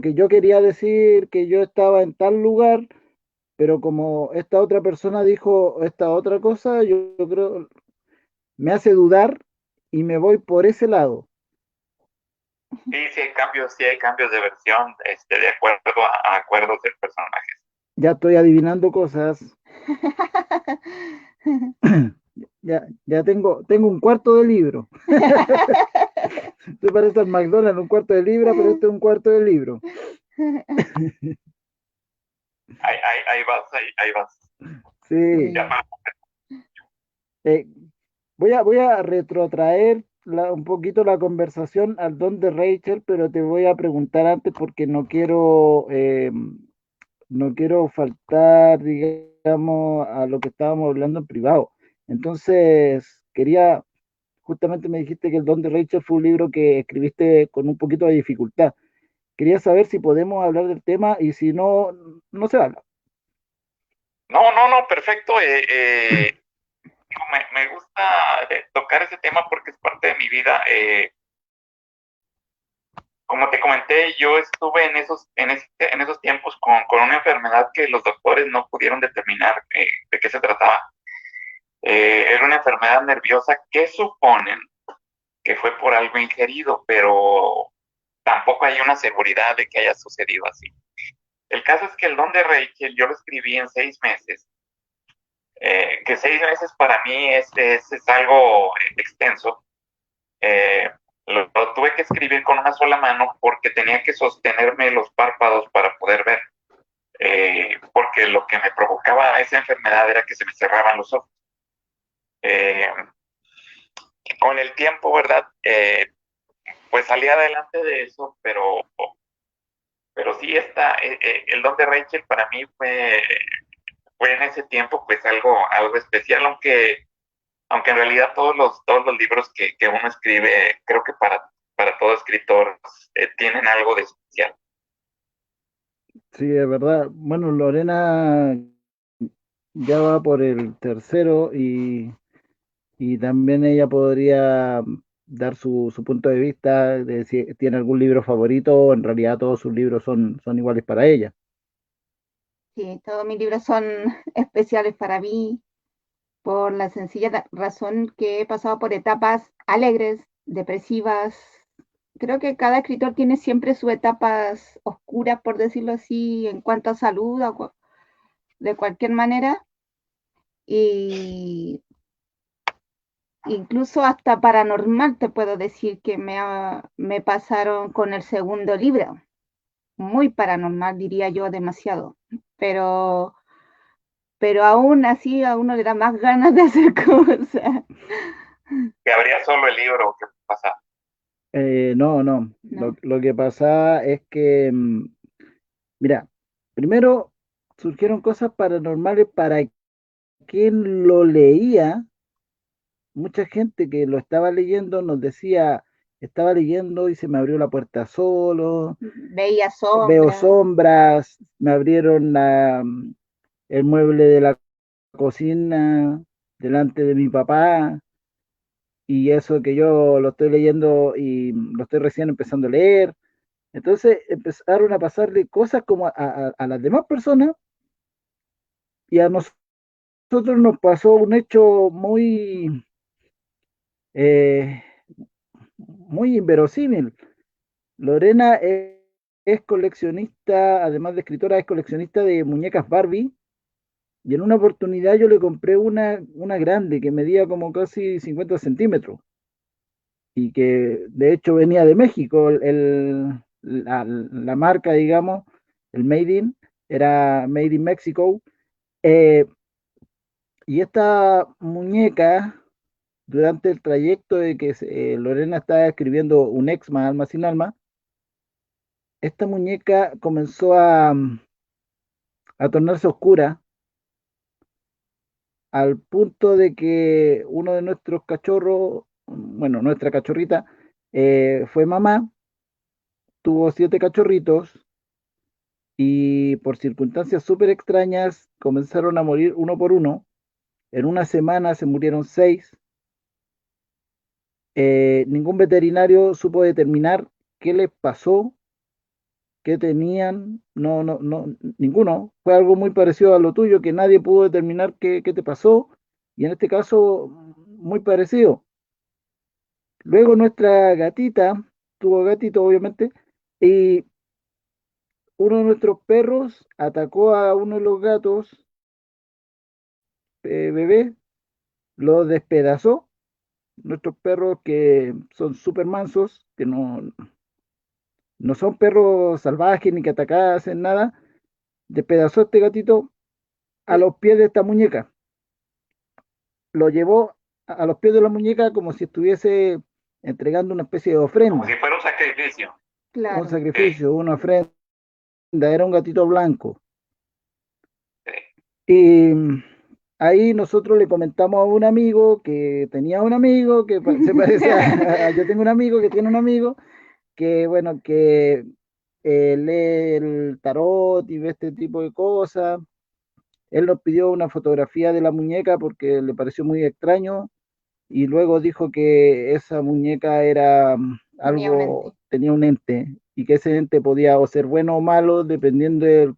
que yo quería decir que yo estaba en tal lugar, pero como esta otra persona dijo esta otra cosa, yo creo, me hace dudar y me voy por ese lado. Sí hay cambios de versión, de acuerdo a acuerdos del personaje. Ya estoy adivinando cosas. Ya tengo un cuarto de libro. Tú pareces al McDonald's, un cuarto de libra, pero este es un cuarto de libro. Ahí vas. Sí. Ya, Eh, voy a retrotraer un poquito la conversación al don de Rachel, pero te voy a preguntar antes porque no quiero faltar, digamos, a lo que estábamos hablando en privado. Entonces, justamente me dijiste que el don de Rachel fue un libro que escribiste con un poquito de dificultad. Quería saber si podemos hablar del tema y si no, no se habla. no, perfecto. Me gusta tocar ese tema porque es parte de mi vida. Como te comenté, yo estuve en esos tiempos con una enfermedad que los doctores no pudieron determinar de qué se trataba. Era una enfermedad nerviosa que suponen que fue por algo ingerido, pero tampoco hay una seguridad de que haya sucedido así. El caso es que el don de Rachel yo lo escribí en 6 meses, que 6 meses para mí es algo extenso. Eh, lo tuve que escribir con una sola mano porque tenía que sostenerme los párpados para poder ver, porque lo que me provocaba esa enfermedad era que se me cerraban los ojos. Eh, con el tiempo, ¿verdad? Pues salí adelante de eso, pero sí el don de Rachel para mí fue en ese tiempo pues algo especial, aunque en realidad todos los libros que uno escribe, creo que para todo escritor tienen algo de especial. Sí, es verdad. Bueno, Lorena ya va por el tercero y también ella podría dar su punto de vista de si tiene algún libro favorito o en realidad todos sus libros son iguales para ella. Sí, todos mis libros son especiales para mí por la sencilla razón que he pasado por etapas alegres, depresivas, creo que cada escritor tiene siempre sus etapas oscuras, por decirlo así, en cuanto a salud, de cualquier manera, y incluso hasta paranormal te puedo decir que me pasaron con el segundo libro. Muy paranormal, diría yo, demasiado. Pero, pero aún así a uno le da más ganas de hacer cosas. Que habría solo el libro que pasa. No, No. lo que pasa es que, mira, primero surgieron cosas paranormales para quien lo leía. Mucha gente que lo estaba leyendo nos decía, estaba leyendo y se me abrió la puerta solo, Veía veo sombras. sombras, me abrieron el mueble de la cocina delante de mi papá, y eso que yo lo estoy leyendo y lo estoy recién empezando a leer. Entonces empezaron a pasarle cosas como a las demás personas, y a nosotros nos pasó un hecho eh, muy inverosímil. Lorena es coleccionista, además de escritora, es coleccionista de muñecas Barbie, y en una oportunidad yo le compré una grande que medía como casi 50 centímetros, y que de hecho venía de México. La marca, digamos, el Made in, era Made in Mexico. eh, y esta muñeca, durante el trayecto de que Lorena estaba escribiendo Un ex más alma sin alma, esta muñeca comenzó a tornarse oscura, al punto de que uno de nuestros cachorros, bueno, nuestra cachorrita, fue mamá, tuvo 7 cachorritos, y por circunstancias súper extrañas comenzaron a morir uno por uno. En una semana se murieron 6. Ningún veterinario supo determinar qué les pasó, qué tenían. No, no, no, ninguno. Fue algo muy parecido a lo tuyo, que nadie pudo determinar qué te pasó, y en este caso muy parecido. Luego nuestra gatita, tuvo gatito obviamente, y uno de nuestros perros atacó a uno de los gatos, bebé, lo despedazó. Nuestros perros, que son súper mansos, que no son perros salvajes ni que atacasen nada, despedazó este gatito a los pies de esta muñeca. Lo llevó a los pies de la muñeca como si estuviese entregando una especie de Como ofrenda, si fuera un sacrificio. un Claro. sacrificio, una ofrenda. Era un gatito blanco. Sí. Y ahí nosotros le comentamos a un amigo que tenía un amigo que se parece yo tengo un amigo que tiene un amigo que, bueno, que lee el tarot y ve este tipo de cosas. Él nos pidió una fotografía de la muñeca porque le pareció muy extraño, y luego dijo que esa muñeca era Tenía un ente. tenía un ente, y que ese ente podía o ser bueno o malo dependiendo del Del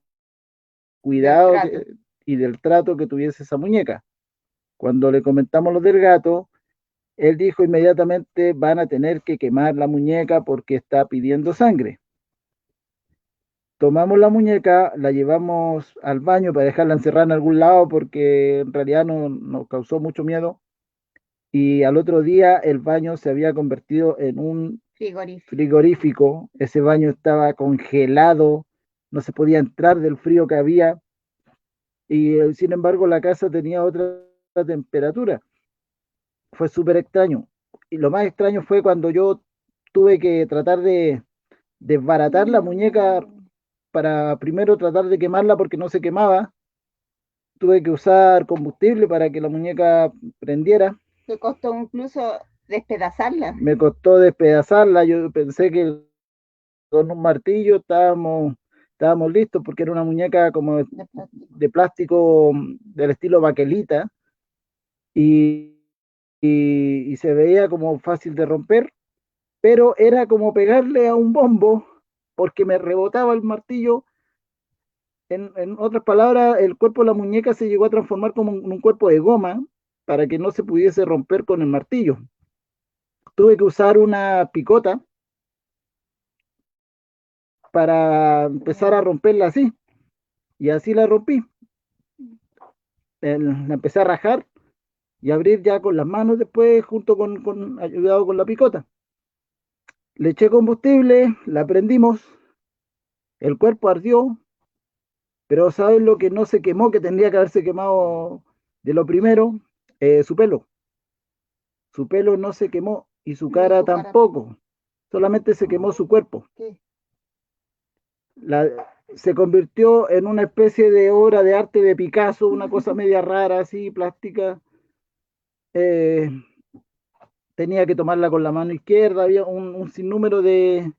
cuidado trato. y del trato que tuviese esa muñeca. Cuando le comentamos lo del gato, él dijo inmediatamente: van a tener que quemar la muñeca porque está pidiendo sangre. Tomamos la muñeca, la llevamos al baño para dejarla encerrada en algún lado porque en realidad nos causó mucho miedo, y al otro día el baño se había convertido en un Frigorífico. frigorífico. Ese baño estaba congelado, no se podía entrar del frío que había, y sin embargo la casa tenía otra temperatura. Fue súper extraño. Y lo más extraño fue cuando yo tuve que tratar de desbaratar la muñeca para primero tratar de quemarla porque no se quemaba. Tuve que usar combustible para que la muñeca prendiera. Que costó incluso despedazarla. Me costó despedazarla. Yo pensé que con un martillo estábamos listos, porque era una muñeca como De plástico. de plástico, del estilo baquelita, y, y se veía como fácil de romper, pero era como pegarle a un bombo porque me rebotaba el martillo. En otras palabras, el cuerpo de la muñeca se llegó a transformar como un cuerpo de goma para que no se pudiese romper con el martillo. Tuve que usar una picota para empezar a romperla así. Y así la rompí. La empecé a rajar y abrir ya con las manos después, junto con ayudado con la picota. Le eché combustible, la prendimos, el cuerpo ardió, pero ¿sabes lo que no se quemó, que tendría que haberse quemado de lo primero? Su pelo. Su pelo no se quemó y su cara tampoco. Solamente se quemó su cuerpo. Se convirtió en una especie de obra de arte de Picasso, una cosa media rara, así, plástica. Eh, Tenía que tomarla con la mano izquierda, había un sinnúmero de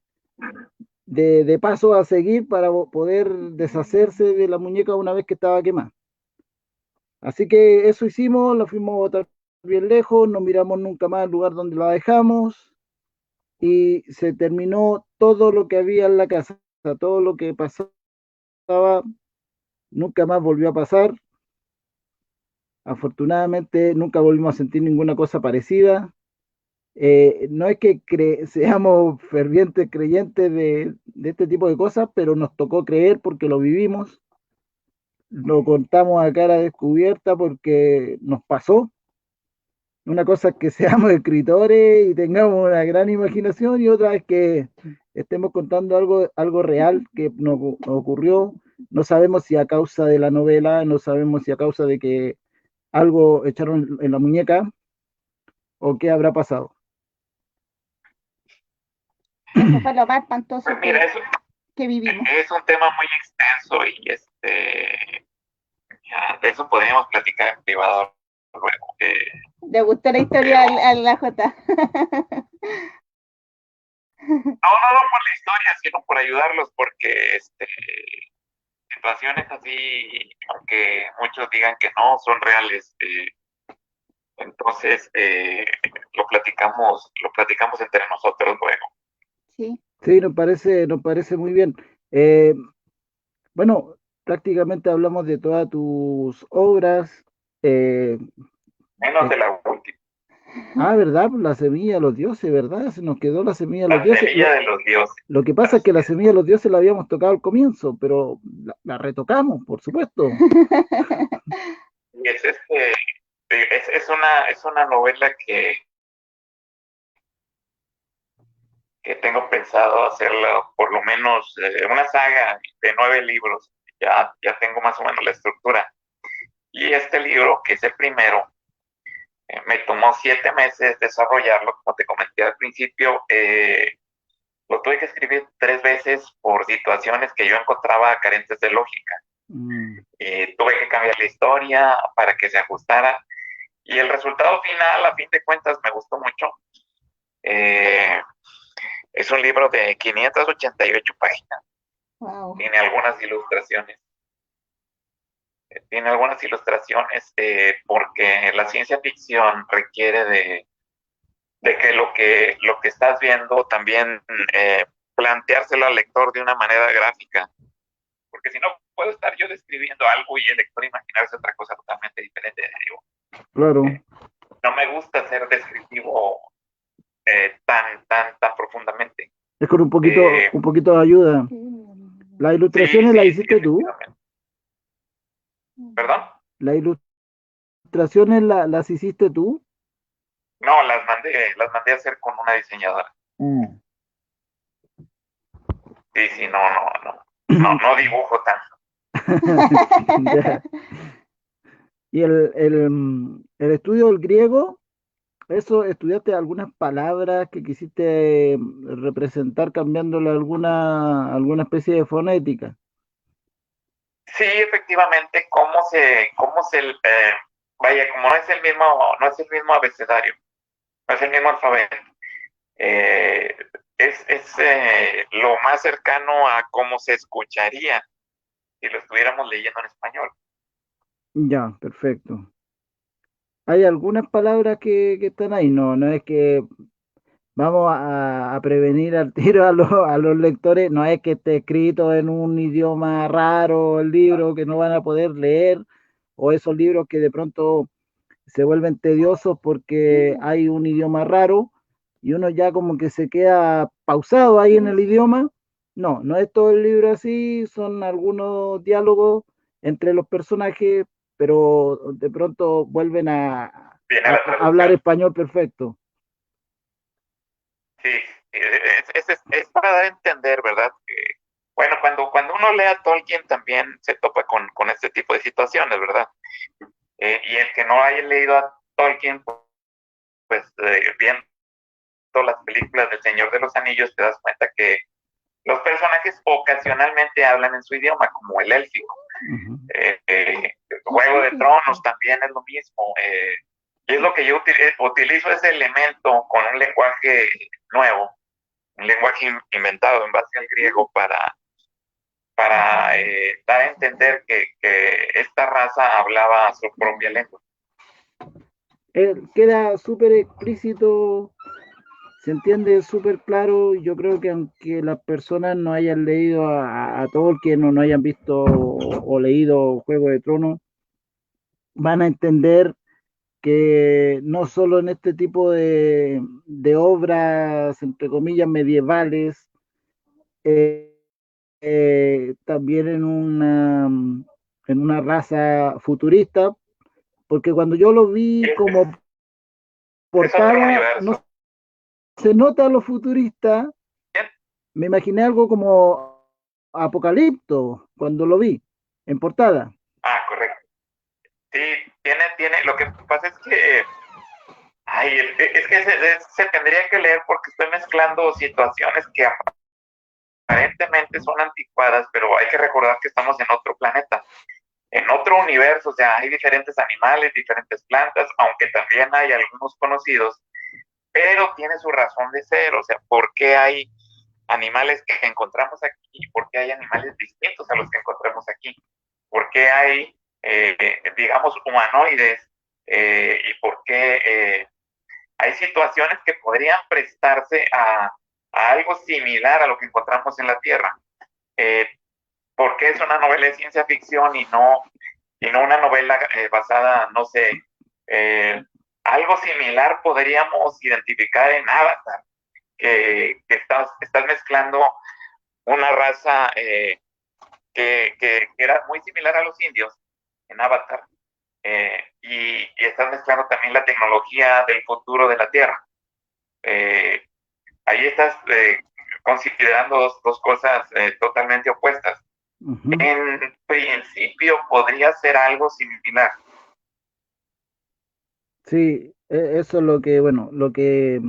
pasos a seguir para poder deshacerse de la muñeca una vez que estaba quemada. Así que eso hicimos, la fuimos a botar bien lejos, no miramos nunca más el lugar donde la dejamos y se terminó todo lo que había en la casa, todo lo que pasaba, nunca más volvió a pasar. Afortunadamente nunca volvimos a sentir ninguna cosa parecida. No es que seamos fervientes creyentes de este tipo de cosas, pero nos tocó creer porque lo vivimos, lo contamos a cara descubierta porque nos pasó. Una cosa es que seamos escritores y tengamos una gran imaginación, y otra es que estemos contando algo real que nos ocurrió. No sabemos si a causa de la novela, no sabemos si a causa de que algo echaron en la muñeca o qué habrá pasado. Eso fue lo más espantoso Pues mira, que vivimos. es un tema muy extenso y ya, de eso podríamos platicar en privado luego. ¿Le gustó la historia a la Jota? No por la historia, sino por ayudarlos, porque situaciones así, aunque muchos digan que no, son reales. Entonces, lo platicamos entre nosotros luego. Sí. Sí, nos parece muy bien. Bueno, prácticamente hablamos de todas tus obras. Menos de la última. ¿Verdad? La semilla de los dioses, ¿verdad? Se nos quedó la semilla de los La dioses. semilla de los dioses. Lo que pasa es que la semilla de los dioses la habíamos tocado al comienzo, pero la retocamos, por supuesto. Y es una novela que tengo pensado hacerla, por lo menos una saga de 9 libros. Ya tengo más o menos la estructura. Y este libro, que es el primero, me tomó 7 meses desarrollarlo, como te comenté al principio. Lo tuve que escribir 3 veces por situaciones que yo encontraba carentes de lógica. Tuve que cambiar la historia para que se ajustara. Y el resultado final, a fin de cuentas, me gustó mucho. Es un libro de 588 páginas. Wow. Tiene algunas ilustraciones. Porque la ciencia ficción requiere de que lo que estás viendo también planteárselo al lector de una manera gráfica. Porque si no, puedo estar yo describiendo algo y el lector imaginarse otra cosa totalmente diferente. Claro. No me gusta ser descriptivo tan profundamente. Es con un poquito de ayuda. ¿Las ilustraciones las hiciste tú? ¿Perdón? ¿Las ilustraciones las hiciste tú? No, las mandé a hacer con una diseñadora. Sí, no dibujo tanto. Ya. ¿Y el estudio del griego? ¿Eso estudiaste algunas palabras que quisiste representar cambiándole alguna especie de fonética? Sí, efectivamente, vaya, como no es el mismo abecedario, no es el mismo alfabeto, es lo más cercano a cómo se escucharía si lo estuviéramos leyendo en español. Ya, perfecto. ¿Hay algunas palabras que están ahí? No es que vamos a prevenir al tiro a los lectores, no es que esté escrito en un idioma raro el libro que no van a poder leer, o esos libros que de pronto se vuelven tediosos porque hay un idioma raro y uno ya como que se queda pausado ahí en el idioma No, no es todo el libro así, son algunos diálogos entre los personajes, pero de pronto vuelven Viene la a hablar traducción. español perfecto. Sí, es para dar a entender, ¿verdad? Que, bueno, cuando uno lee a Tolkien también se topa con este tipo de situaciones, ¿verdad? Y el que no haya leído a Tolkien, pues viendo las películas del Señor de los Anillos, te das cuenta que los personajes ocasionalmente hablan en su idioma, como el élfico. Ujú. Juego de Tronos también es lo mismo. Y es lo que yo utilizo ese elemento con un lenguaje nuevo, un lenguaje inventado en base al griego para dar a entender que esta raza hablaba su propia lengua. Queda súper explícito, se entiende súper claro. Yo creo que aunque las personas no hayan leído a Tolkien o no hayan visto o leído Juego de Tronos, van a entender que no solo en este tipo de obras, entre comillas, medievales, eh, también en una raza futurista, porque cuando yo lo vi como Es otro portada, no universo. se nota lo futurista. Me imaginé algo como Apocalipto cuando lo vi en portada. Ah, correcto. Sí, lo que pasa es que, ay, es que se tendría que leer porque estoy mezclando situaciones que aparentemente son anticuadas, pero hay que recordar que estamos en otro planeta, en otro universo, o sea, hay diferentes animales, diferentes plantas, aunque también hay algunos conocidos, pero tiene su razón de ser, o sea, ¿por qué hay animales que encontramos aquí y por qué hay animales distintos a los que encontramos aquí? ¿Por qué hay, digamos, humanoides? ¿Y por qué hay situaciones que podrían prestarse a algo similar a lo que encontramos en la Tierra? Eh, ¿Por qué es una novela de ciencia ficción y no una novela basada, no sé, eh, algo similar podríamos identificar en Avatar, que estás mezclando una raza que era muy similar a los indios en Avatar, y estás mezclando también la tecnología del futuro de la Tierra. Eh, Ahí estás considerando dos cosas totalmente opuestas. Ujú. En principio podría ser algo similar. Sí, eso es lo que, bueno, lo que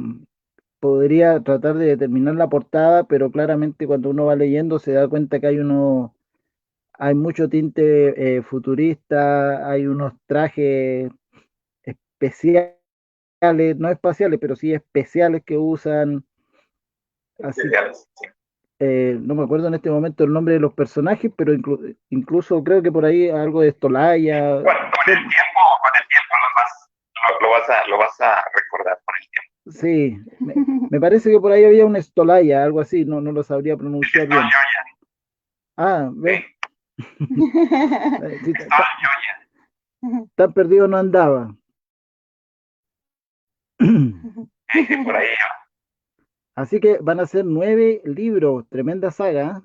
podría tratar de determinar la portada, pero claramente cuando uno va leyendo se da cuenta que hay mucho tinte futurista, hay unos trajes especiales, no espaciales, pero sí especiales que usan, así, Sí. no me acuerdo en este momento el nombre de los personajes, pero incluso creo que por ahí algo de Stolaya, son, Con el tiempo lo vas a recordar con el tiempo. sí, me parece que por ahí había un Stolaya, algo así, no, no lo sabría pronunciar Estoy bien. yo Ah, ya. ¿ves? Sí, Estoy yo ya. tan perdido no andaba. Por ahí Así que van a ser 9 libros, tremenda saga.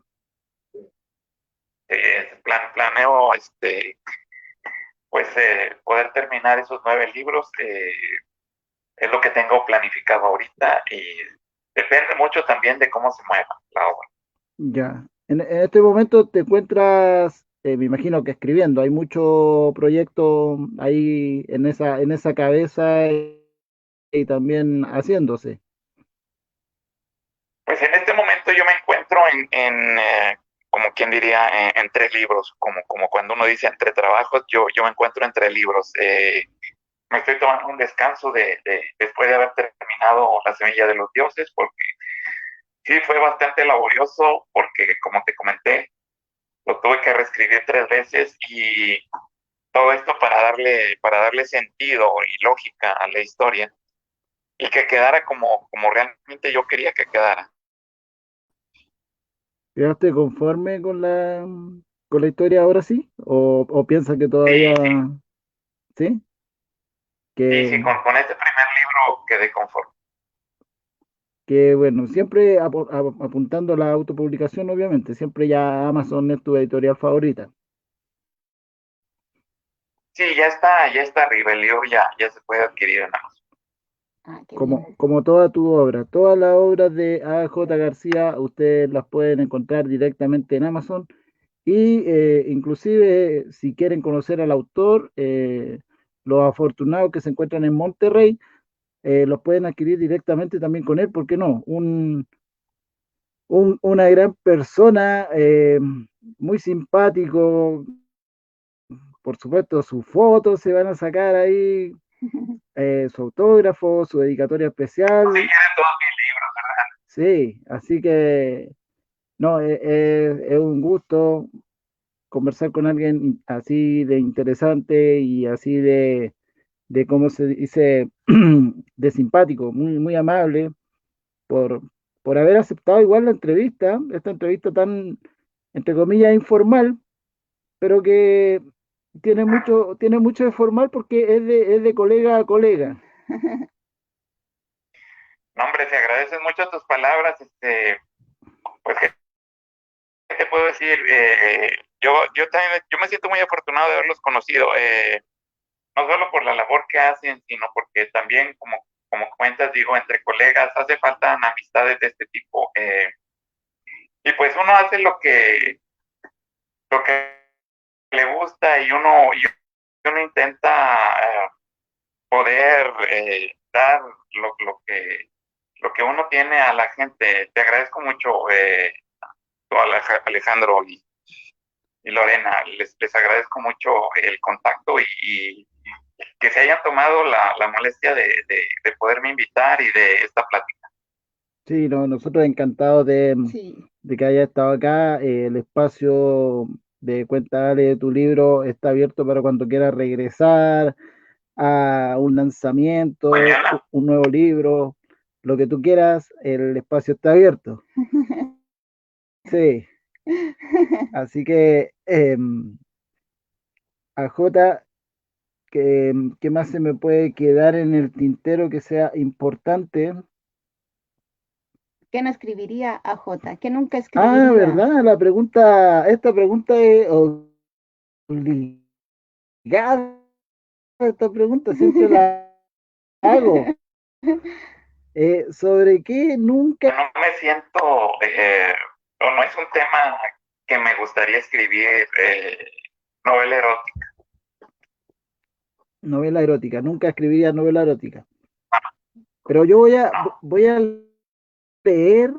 planeo pues poder terminar esos 9 libros. Es lo que tengo planificado ahorita y depende mucho también de cómo se mueva la obra. Ya. En este momento te encuentras, me imagino que escribiendo. Hay mucho proyecto ahí en esa cabeza y también haciéndose. Pues en este momento yo me encuentro como quien diría, en 3 libros, como cuando uno dice entre trabajos, yo me encuentro entre libros. Me estoy tomando un descanso después de haber terminado La Semilla de los Dioses, porque sí fue bastante laborioso, porque como te comenté, lo tuve que reescribir 3 veces y todo esto para darle sentido y lógica a la historia y que quedara como realmente yo quería que quedara. ¿Quedaste conforme con la historia ahora sí? O piensas que Sí, todavía, sí, sí? sí, Que, con este primer libro quedé conforme. que bueno, siempre apuntando a la autopublicación, obviamente, siempre ya Amazon es tu editorial favorita. Sí, ya está arriba, el libro ya se puede adquirir en Amazon. Ah, qué bien. Como toda tu obra, todas las obras de A.J. García, ustedes las pueden encontrar directamente en Amazon y inclusive si quieren conocer al autor, los afortunados que se encuentran en Monterrey, los pueden adquirir directamente también con él, ¿por qué no? Una gran persona, muy simpático, por supuesto, sus fotos se van a sacar ahí, su autógrafo, su dedicatoria No, si especial, quieren todos mis libros, ¿verdad? sí, así que no, es un gusto conversar con alguien así de interesante y así de cómo se dice, de simpático, muy, muy amable, por, por haber aceptado igual la entrevista, esta entrevista tan, entre comillas, informal, pero que tiene mucho de formal porque es de colega a colega. No, hombre, te agradecen mucho tus palabras, pues, ¿qué te puedo decir? Yo también, yo me siento muy afortunado de haberlos conocido, no solo por la labor que hacen, sino porque también, como cuentas, digo, entre colegas hace falta amistades de este tipo. Y pues uno hace lo que le gusta y uno intenta poder dar lo que uno tiene a la gente. Te agradezco mucho, Alejandro y Lorena, les agradezco mucho el contacto y que se hayan tomado la molestia de poderme invitar y de esta plática. Sí, no, nosotros encantados Sí. de que haya estado acá. El espacio de Cuéntale de tu libro está abierto para cuando quieras regresar a un lanzamiento, Mañana, un nuevo libro, lo que tú quieras, el espacio está abierto. Sí, así que a Jota, ¿qué más se me puede quedar en el tintero que sea importante? ¿Qué no escribiría a J? ¿Qué nunca Ah, escribiría? ¿verdad? Esta pregunta es obligada. Esta pregunta siempre la hago. ¿Sobre qué nunca no me siento, o no es un tema que me gustaría escribir novela erótica. novela erótica? Nunca escribiría novela erótica. Pero No. voy a leer,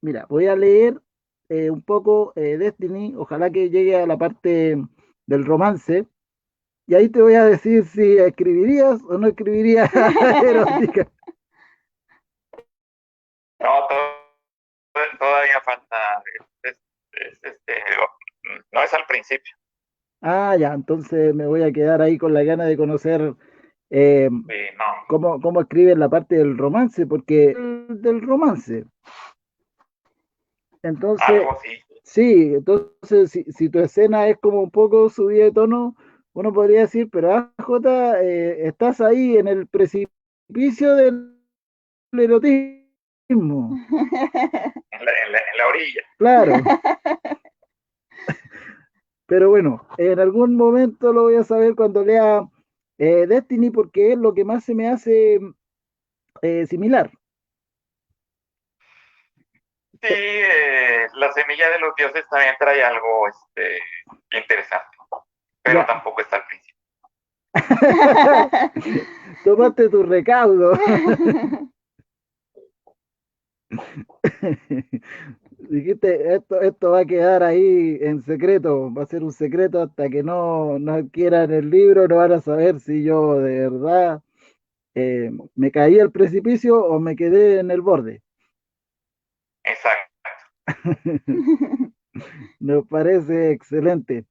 mira, voy a leer un poco Destiny, ojalá que llegue a la parte del romance, y ahí te voy a decir si escribirías o no escribirías erótica. No, todavía falta, es, no es al principio. Ah, ya, entonces me voy a quedar ahí con la gana de conocer eh, No, cómo escriben la parte del romance, porque del romance. Entonces, algo así. sí, entonces si tu escena es como un poco subida de tono, uno podría decir, pero AJ, estás ahí en el precipicio del erotismo. En la orilla. Claro, pero bueno, en algún momento lo voy a saber cuando lea Destiny, porque es lo que más se me hace similar. Sí, la semilla de los dioses también trae algo interesante, pero Ya, tampoco está al principio. tomaste tu recaudo. Dijiste, esto va a quedar ahí en secreto, va a ser un secreto hasta que no adquieran el libro, no van a saber si yo de verdad me caí al precipicio o me quedé en el borde. Exacto. Nos parece excelente.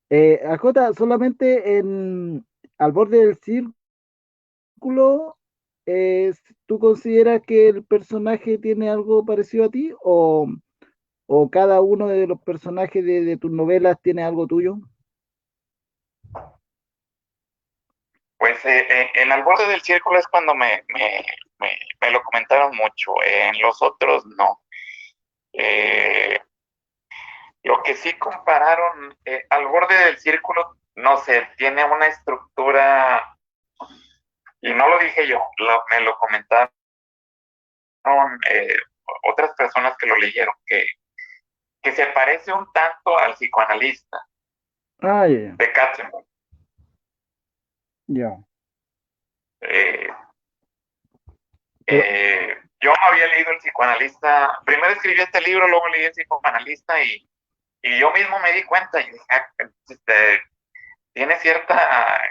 AJ, solamente al borde del círculo, ¿tú consideras que el personaje tiene algo parecido a ti o cada uno de los personajes de tus novelas tiene algo tuyo? Pues en Al borde del círculo es cuando me lo comentaron mucho. En los otros no. Eh, lo que sí compararon, Al borde del círculo, no sé, tiene una estructura, y no lo dije yo, me lo comentaron eh, otras personas que lo leyeron, que se parece un tanto al psicoanalista Ah, ya, de Katzenberg. ya. Eh, Pero, yo no había leído el psicoanalista, primero escribí este libro, luego leí el psicoanalista y yo mismo me di cuenta y dije, tiene cierta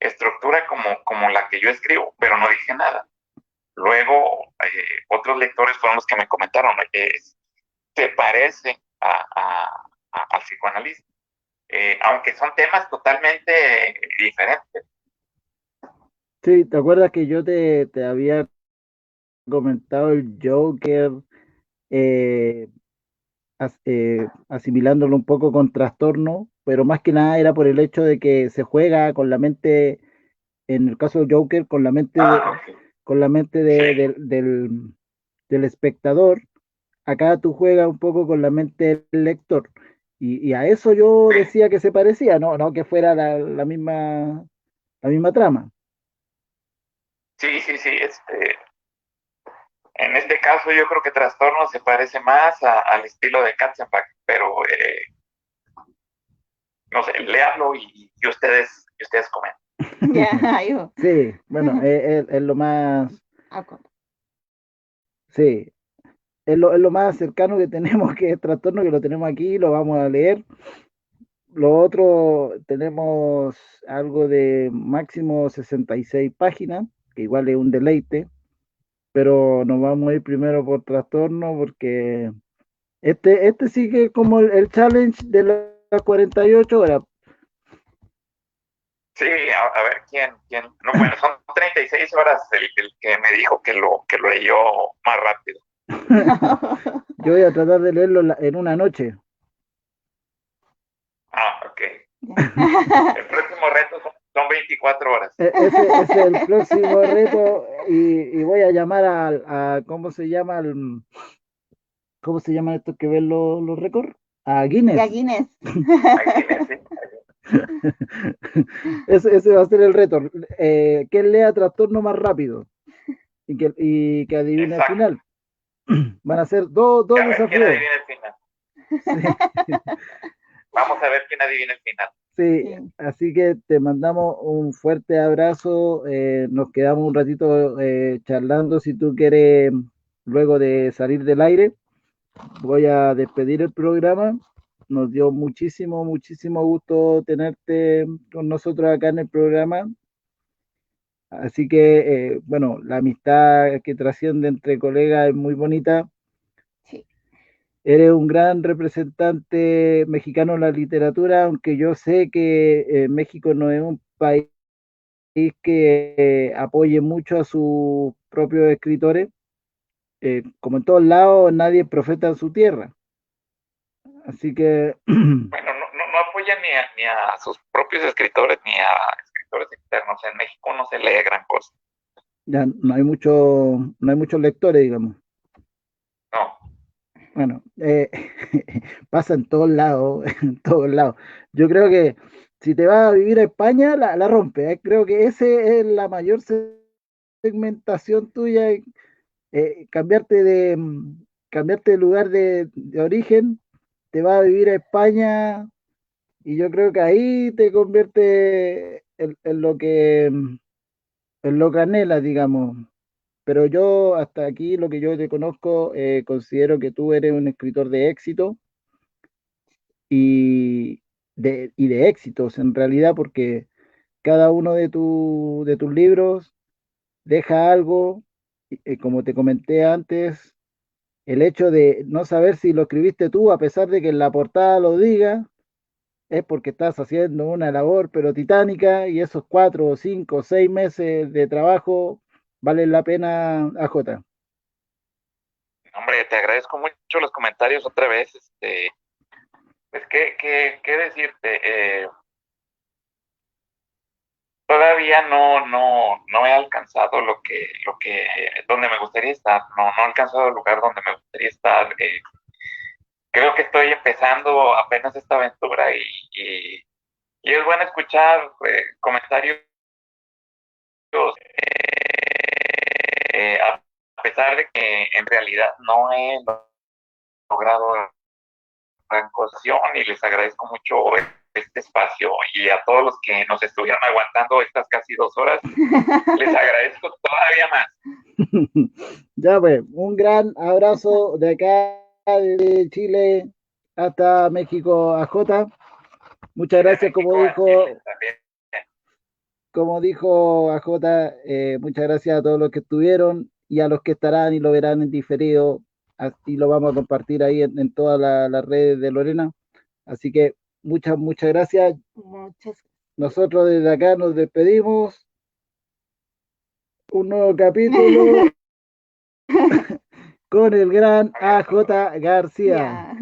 estructura como la que yo escribo, pero no dije nada. Luego, otros lectores fueron los que me comentaron, se parece al psicoanalista, aunque son temas totalmente diferentes. sí, ¿te acuerdas que yo te había comentado el Joker, eh, asimilándolo un poco con trastorno, pero más que nada era por el hecho de que se juega con la mente, en el caso del Joker, con la mente Okay. con la mente Sí. del espectador. Acá tú juegas un poco con la mente del lector. Y a eso yo Sí, decía que se parecía, no que fuera la misma trama. sí, en este caso yo creo que Trastorno se parece más al estilo de Katzenbach, pero no sé, léanlo y ustedes comenten. Ya, yo. Sí, bueno, es lo más, Acuerdo. sí, es lo más cercano que tenemos, que es trastorno, que lo tenemos aquí, lo vamos a leer. Lo otro, tenemos algo de máximo 66 páginas, que igual es un deleite, pero nos vamos a ir primero por trastorno, porque este sí que es como el challenge de las 48 horas. Sí, a ver quién. No, bueno, son 36 horas el que me dijo que lo leyó más rápido. Yo voy a tratar de leerlo en una noche. Ok. Ya. El próximo reto son 24 horas. Ese es el próximo reto y voy a llamar ¿cómo se llama? ¿Cómo se llaman estos que ven los récords? A Ya, Guinness. Guinness. Aquí sí. Ese va a ser el reto. Que lea trastorno más rápido y que adivine el Exacto. final. Van a ser dos A ver quién desafíos. adivina el final. Sí, Vamos a ver quién adivina el final. sí, Sí. así que te mandamos un fuerte abrazo. Nos quedamos un ratito charlando si tú quieres, luego de salir del aire. Voy a despedir el programa. Nos dio muchísimo gusto tenerte con nosotros acá en el programa. Así que, bueno, la amistad que trasciende entre colegas es muy bonita. Sí. Eres un gran representante mexicano en la literatura, aunque yo sé que México no es un país que apoye mucho a sus propios escritores. Como en todos lados, nadie es profeta en su tierra. Así que Bueno, no apoyan ni a sus propios escritores ni a escritores externos. En México no se lee gran cosa. ya no hay muchos lectores, digamos. No. Bueno, pasa en todos lados, en todos lados. Yo creo que si te vas a vivir a España, la rompe. Creo que ese es la mayor segmentación tuya, cambiarte cambiarte de lugar de origen, te vas a vivir a España y yo creo que ahí te convierte en lo que anhelas, digamos. Pero yo hasta aquí, lo que yo te conozco, considero que tú eres un escritor de éxito y y de éxitos en realidad, porque cada uno de tus libros deja algo, como te comenté antes, el hecho de no saber si lo escribiste tú, a pesar de que en la portada lo diga, es porque estás haciendo una labor pero titánica y esos 4 o 5 o 6 meses de trabajo valen la pena, AJ. Hombre, te agradezco mucho los comentarios otra vez. Pues, ¿qué decirte? todavía no he alcanzado donde me gustaría estar, no he alcanzado el lugar donde me gustaría estar. Creo que estoy empezando apenas esta aventura y es bueno escuchar comentarios, a pesar de que en realidad no he logrado gran cuestión y les agradezco mucho este espacio y a todos los que nos estuvieron aguantando estas casi 2 horas, les agradezco todavía más. Ya pues, un gran abrazo de acá, de Chile hasta México, AJ. Muchas gracias, como dijo AJ, muchas gracias a todos los que estuvieron y a los que estarán y lo verán en diferido, y lo vamos a compartir ahí en todas las redes de Lorena. Así que muchas gracias. Muchas. Nosotros desde acá nos despedimos. Un nuevo capítulo con el gran AJ García. Ya.